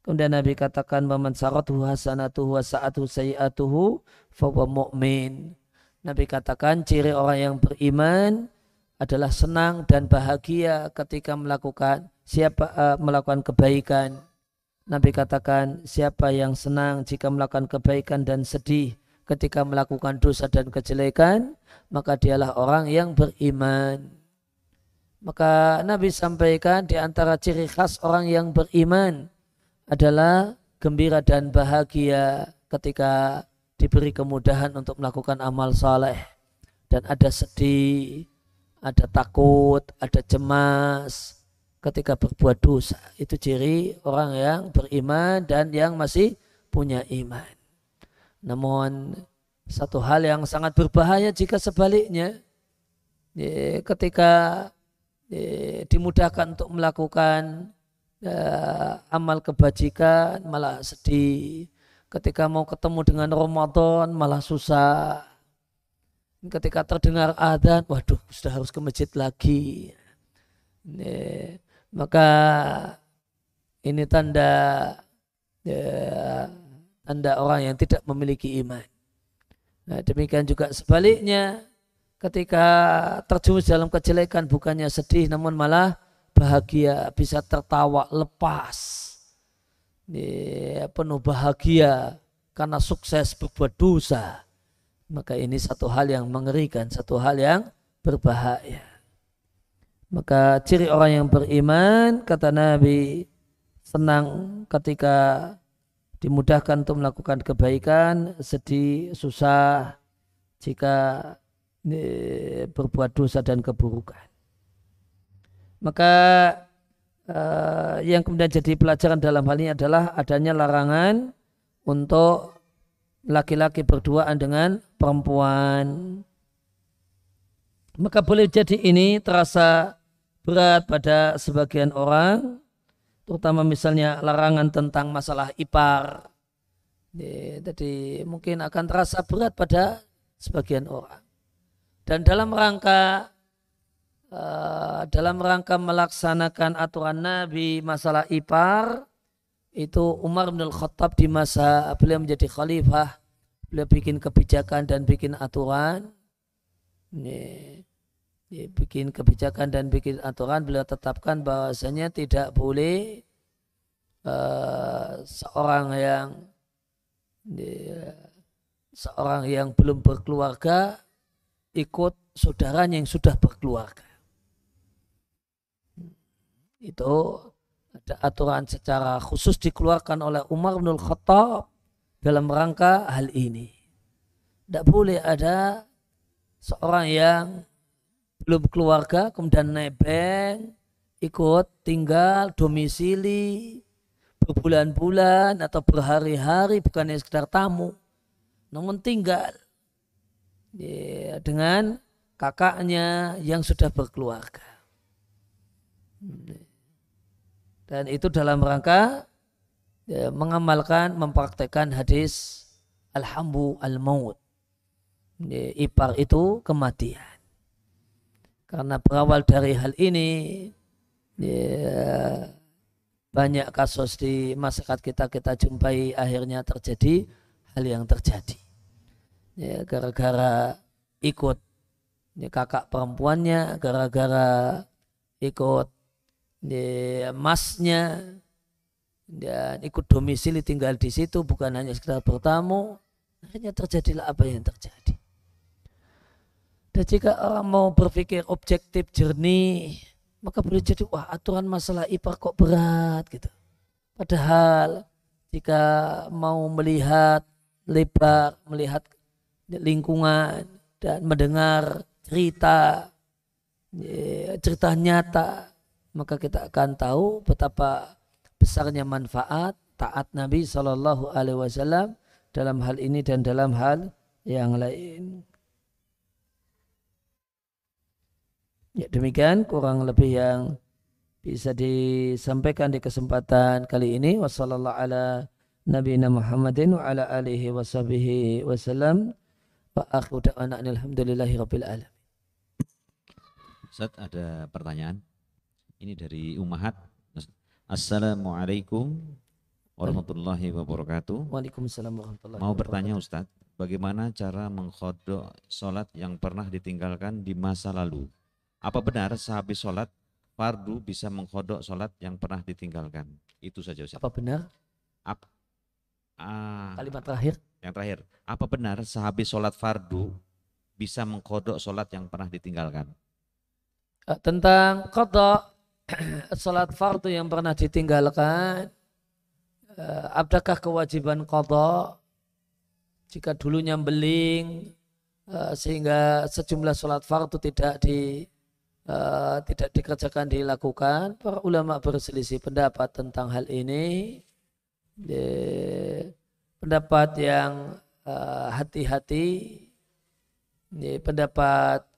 Kemudian Nabi katakan, man saratuhu hasanatuhu wa sa'atuhu sayi'atuhu fa huwa mu'min. Nabi katakan ciri orang yang beriman adalah senang dan bahagia ketika melakukan kebaikan. Nabi katakan siapa yang senang jika melakukan kebaikan dan sedih ketika melakukan dosa dan kejelekan, maka dialah orang yang beriman. Maka Nabi sampaikan di antara ciri khas orang yang beriman adalah gembira dan bahagia ketika diberi kemudahan untuk melakukan amal saleh, dan ada sedih, ada takut, ada cemas ketika berbuat dosa. Itu ciri orang yang beriman dan yang masih punya iman. Namun satu hal yang sangat berbahaya jika sebaliknya, ketika dimudahkan untuk melakukan amal kebajikan malah sedih, ketika mau ketemu dengan Ramadan malah susah, ketika terdengar adzan waduh sudah harus ke masjid lagi. Maka ini tanda orang yang tidak memiliki iman. Nah, demikian juga sebaliknya, ketika terjerumus dalam kejelekan bukannya sedih namun malah bahagia, bisa tertawa lepas, penuh bahagia karena sukses berbuat dosa, maka ini satu hal yang mengerikan, satu hal yang berbahaya. Maka ciri orang yang beriman, kata Nabi, senang ketika dimudahkan untuk melakukan kebaikan, sedih, susah jika berbuat dosa dan keburukan. Maka yang kemudian jadi pelajaran dalam hal ini adalah adanya larangan untuk laki-laki berduaan dengan perempuan. Maka boleh jadi ini terasa berat pada sebagian orang, terutama misalnya larangan tentang masalah ipar. Jadi mungkin akan terasa berat pada sebagian orang. Dan dalam rangka melaksanakan aturan Nabi masalah ipar, itu Umar bin Khattab di masa beliau menjadi khalifah, beliau bikin kebijakan dan bikin aturan. Bikin kebijakan dan bikin aturan, beliau tetapkan bahwasanya tidak boleh seorang yang belum berkeluarga ikut saudaranya yang sudah berkeluarga. Itu ada aturan secara khusus dikeluarkan oleh Umar bin Khattab dalam rangka hal ini. Tidak boleh ada seorang yang belum keluarga kemudian nebeng ikut tinggal domisili berbulan-bulan atau berhari-hari, bukannya sekedar tamu, namun tinggal dengan kakaknya yang sudah berkeluarga. Dan itu dalam rangka mengamalkan, mempraktekkan hadis al-hambu al-maut. Ipar itu kematian. Karena berawal dari hal ini, banyak kasus di masyarakat kita jumpai akhirnya terjadi hal yang terjadi. Gara-gara ikut kakak perempuannya, gara-gara ikut masnya, dan ikut domisili tinggal di situ, bukan hanya sekedar bertamu, akhirnya terjadilah apa yang terjadi. Dan jika orang mau berpikir objektif jernih, maka boleh jadi wah aturan masalah ipar kok berat gitu. Padahal jika mau melihat lebar, melihat lingkungan dan mendengar cerita nyata, maka kita akan tahu betapa besarnya manfaat taat Nabi SAW dalam hal ini dan dalam hal yang lain. Ya, demikian kurang lebih yang bisa disampaikan di kesempatan kali ini. Wassallallahu ala nabiyina Muhammadin wa ala alihi washabihi wasallam. Wa akhiru da'wana alhamdulillahi rabbil alamin. Ustaz, ada pertanyaan. Ini dari Ummahat. Assalamualaikum warahmatullahi wabarakatuh. Waalaikumsalam warahmatullahi wabarakatuh. Mau bertanya Ustaz, bagaimana cara mengqadha sholat yang pernah ditinggalkan di masa lalu? Apa benar sehabis sholat fardu bisa mengqadha sholat yang pernah ditinggalkan? Itu saja Ustaz. Apa benar? Kalimat terakhir. Yang terakhir, apa benar sehabis sholat fardu bisa mengqadha sholat yang pernah ditinggalkan? Tentang qadha sholat fardu yang pernah ditinggalkan, adakah kewajiban qadha jika dulunya beling sehingga sejumlah sholat fardu tidak dikerjakan, dilakukan? Para ulama berselisih pendapat tentang hal ini. Pendapat yang hati-hati, pendapat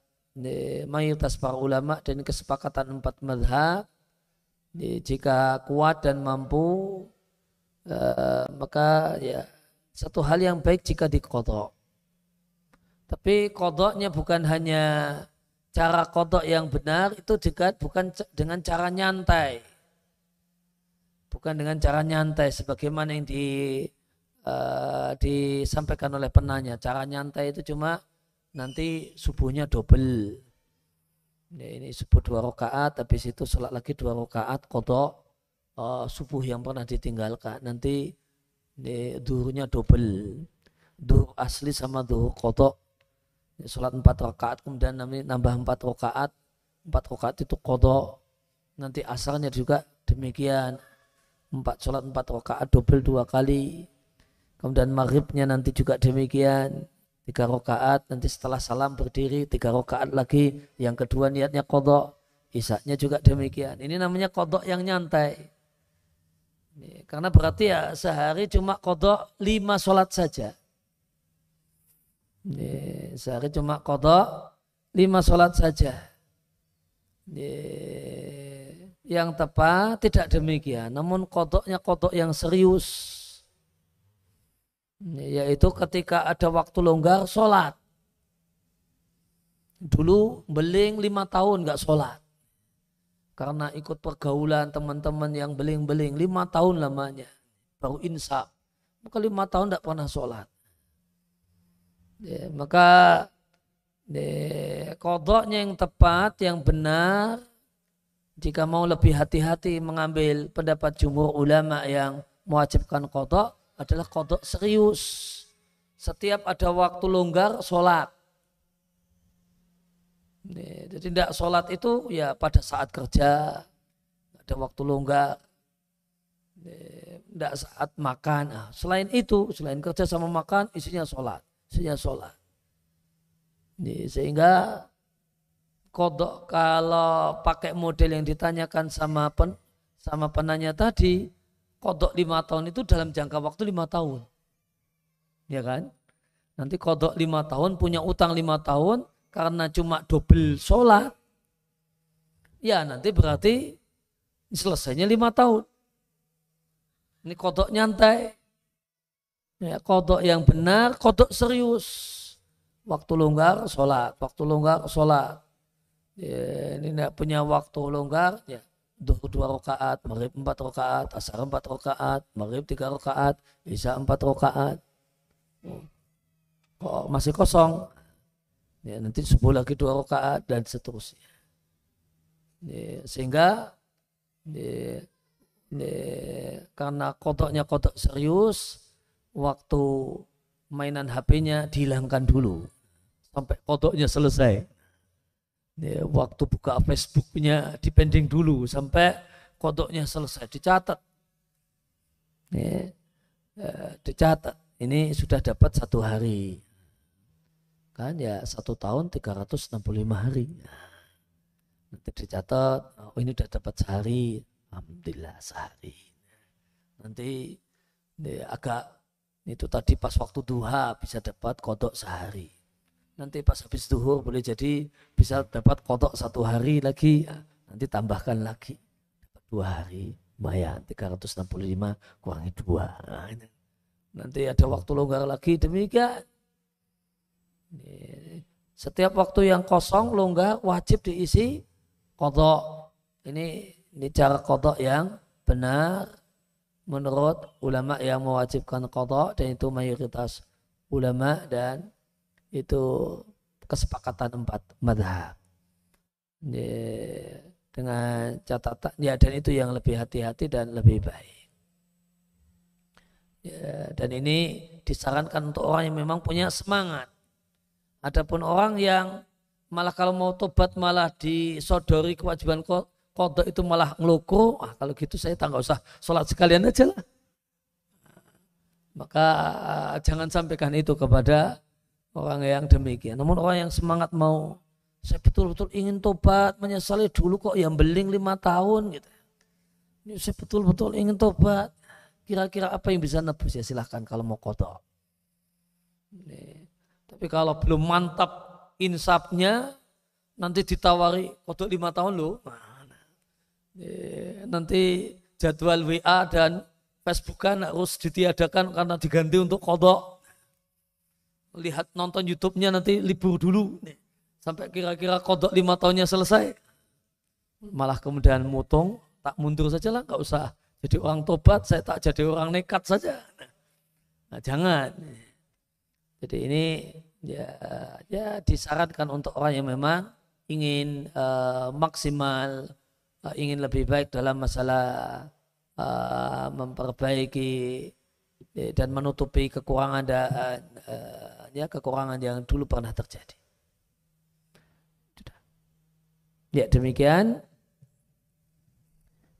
mayoritas para ulama dan kesepakatan 4 mazhab, jika kuat dan mampu maka ya satu hal yang baik jika diqadha. Tapi qadhanya bukan hanya cara qadha yang benar, itu juga bukan dengan cara nyantai. Bukan dengan cara nyantai sebagaimana yang disampaikan oleh penanya. Cara nyantai itu cuma nanti subuhnya double. Ini subuh 2 rakaat, habis itu sholat lagi 2 rakaat qadha subuh yang pernah ditinggalkan. Nanti duhurnya double, duhur asli sama duhur qadha. Sholat 4 rakaat, kemudian nambah 4 rakaat, 4 rakaat itu qadha. Nanti asarnya juga demikian, sholat 4 rakaat double 2 kali. Kemudian maghribnya nanti juga demikian, 3 rakaat, nanti setelah salam berdiri 3 rakaat lagi, yang kedua niatnya qadha. Isya-nya juga demikian. Ini namanya qadha yang nyantai. Karena berarti ya sehari cuma qadha 5 sholat saja. Sehari cuma qadha 5 sholat saja. Yang tepat tidak demikian, namun qadha-nya qadha yang serius. Yaitu ketika ada waktu longgar sholat. Dulu beling 5 tahun gak sholat karena ikut pergaulan teman-teman yang beling-beling 5 tahun lamanya baru insaf, maka 5 tahun gak pernah sholat. Maka qadha-nya yang tepat, yang benar, jika mau lebih hati-hati mengambil pendapat jumhur ulama yang mewajibkan qadha, adalah qadha serius. Setiap ada waktu longgar sholat. Jadi tidak sholat itu ya pada saat kerja, ada waktu longgar, tidak saat makan. Selain itu, selain kerja sama makan, isinya sholat. Sehingga qadha kalau pakai model yang ditanyakan sama penanya tadi, qadha 5 tahun itu dalam jangka waktu 5 tahun. Ya kan? Nanti qadha 5 tahun, punya utang 5 tahun, karena cuma double sholat, ya nanti berarti selesainya 5 tahun. Ini qadha nyantai. Ya, qadha yang benar, qadha serius. Waktu longgar, sholat. Waktu longgar, sholat. Ya, ini tidak punya waktu longgar, ya. Duhur 2 rakaat, maghrib 4 rakaat, asar 4 rakaat, maghrib 3 rakaat, isya 4 rakaat. Kok masih kosong? Ya, nanti subuh lagi 2 rakaat dan seterusnya. Ya, sehingga karena qadha-nya qadha serius, waktu mainan HP-nya dihilangkan dulu sampai qadha-nya selesai. Ya, waktu buka Facebook-nya dipending dulu sampai qadha-nya selesai, dicatat. Ya, dicatat. Ini sudah dapat 1 hari. Kan ya 1 tahun 365 hari. Nanti dicatat, oh ini sudah dapat sehari. Alhamdulillah sehari. Nanti agak itu tadi pas waktu duha bisa dapat qadha sehari. Nanti pas habis duhur boleh jadi bisa dapat qadha 1 hari lagi. Nanti tambahkan lagi dapat 2 hari. Lumayan 365 kurangi 2. Nah, nanti ada waktu longgar lagi, demikian. Setiap waktu yang kosong longgar wajib diisi qadha. Ini cara qadha yang benar menurut ulama yang mewajibkan qadha, dan itu mayoritas ulama dan itu kesepakatan 4 mazhab. Dengan catatan ya, dan itu yang lebih hati-hati dan lebih baik. Ya, dan ini disarankan untuk orang yang memang punya semangat. Adapun orang yang malah kalau mau tobat malah disodori kewajiban qadha itu malah ngeloko, kalau gitu saya tak usah sholat sekalian aja lah. Maka jangan sampaikan itu kepada orang yang demikian. Namun orang yang semangat mau, saya betul-betul ingin tobat, menyesali dulu kok yang beling 5 tahun gitu. Ini saya betul-betul ingin tobat. Kira-kira apa yang bisa nebus, ya silahkan kalau mau qadha. Tapi kalau belum mantap insafnya, nanti ditawari qadha 5 tahun loh. Nanti jadwal WA dan Facebookan harus ditiadakan karena diganti untuk qadha. Lihat nonton YouTube-nya nanti libur dulu sampai kira-kira qadha 5 tahunnya selesai. Malah kemudian mutong, tak mundur saja lah, nggak usah jadi orang tobat, saya tak jadi orang nekat saja. Nah, jangan. Jadi ini ya, ya disarankan untuk orang yang memang ingin maksimal, ingin lebih baik dalam masalah memperbaiki dan menutupi kekurangan dan ya kekurangan yang dulu pernah terjadi. Ya demikian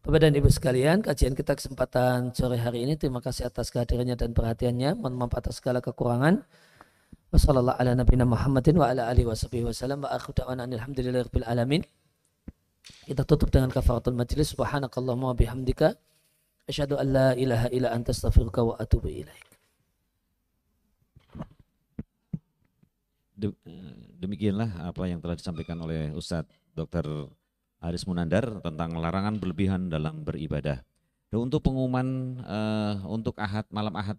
Bapak dan Ibu sekalian, kajian kita kesempatan sore hari ini. Terima kasih atas kehadirannya dan perhatiannya. Mohon maaf atas segala kekurangan. Wassallallahu ala nabiyina Muhammadin wa ala alihi wasallam wa akhiru da'wana alhamdulillahirabbil alamin. Kita tutup dengan kafaratul majlis. Subhanakallahumma wa bihamdika asyhadu an la ilaha illa anta astaghfiruka wa atubu ilaik. Demikianlah apa yang telah disampaikan oleh Ustadz Dr. Aris Munandar tentang larangan berlebihan dalam beribadah. Dan untuk pengumuman untuk malam Ahad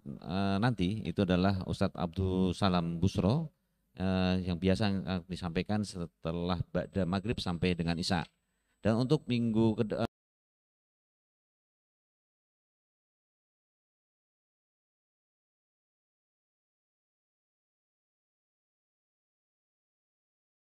nanti itu adalah Ustadz Abdul Salam Busro yang biasa disampaikan setelah ba'da maghrib sampai dengan isya. Dan untuk minggu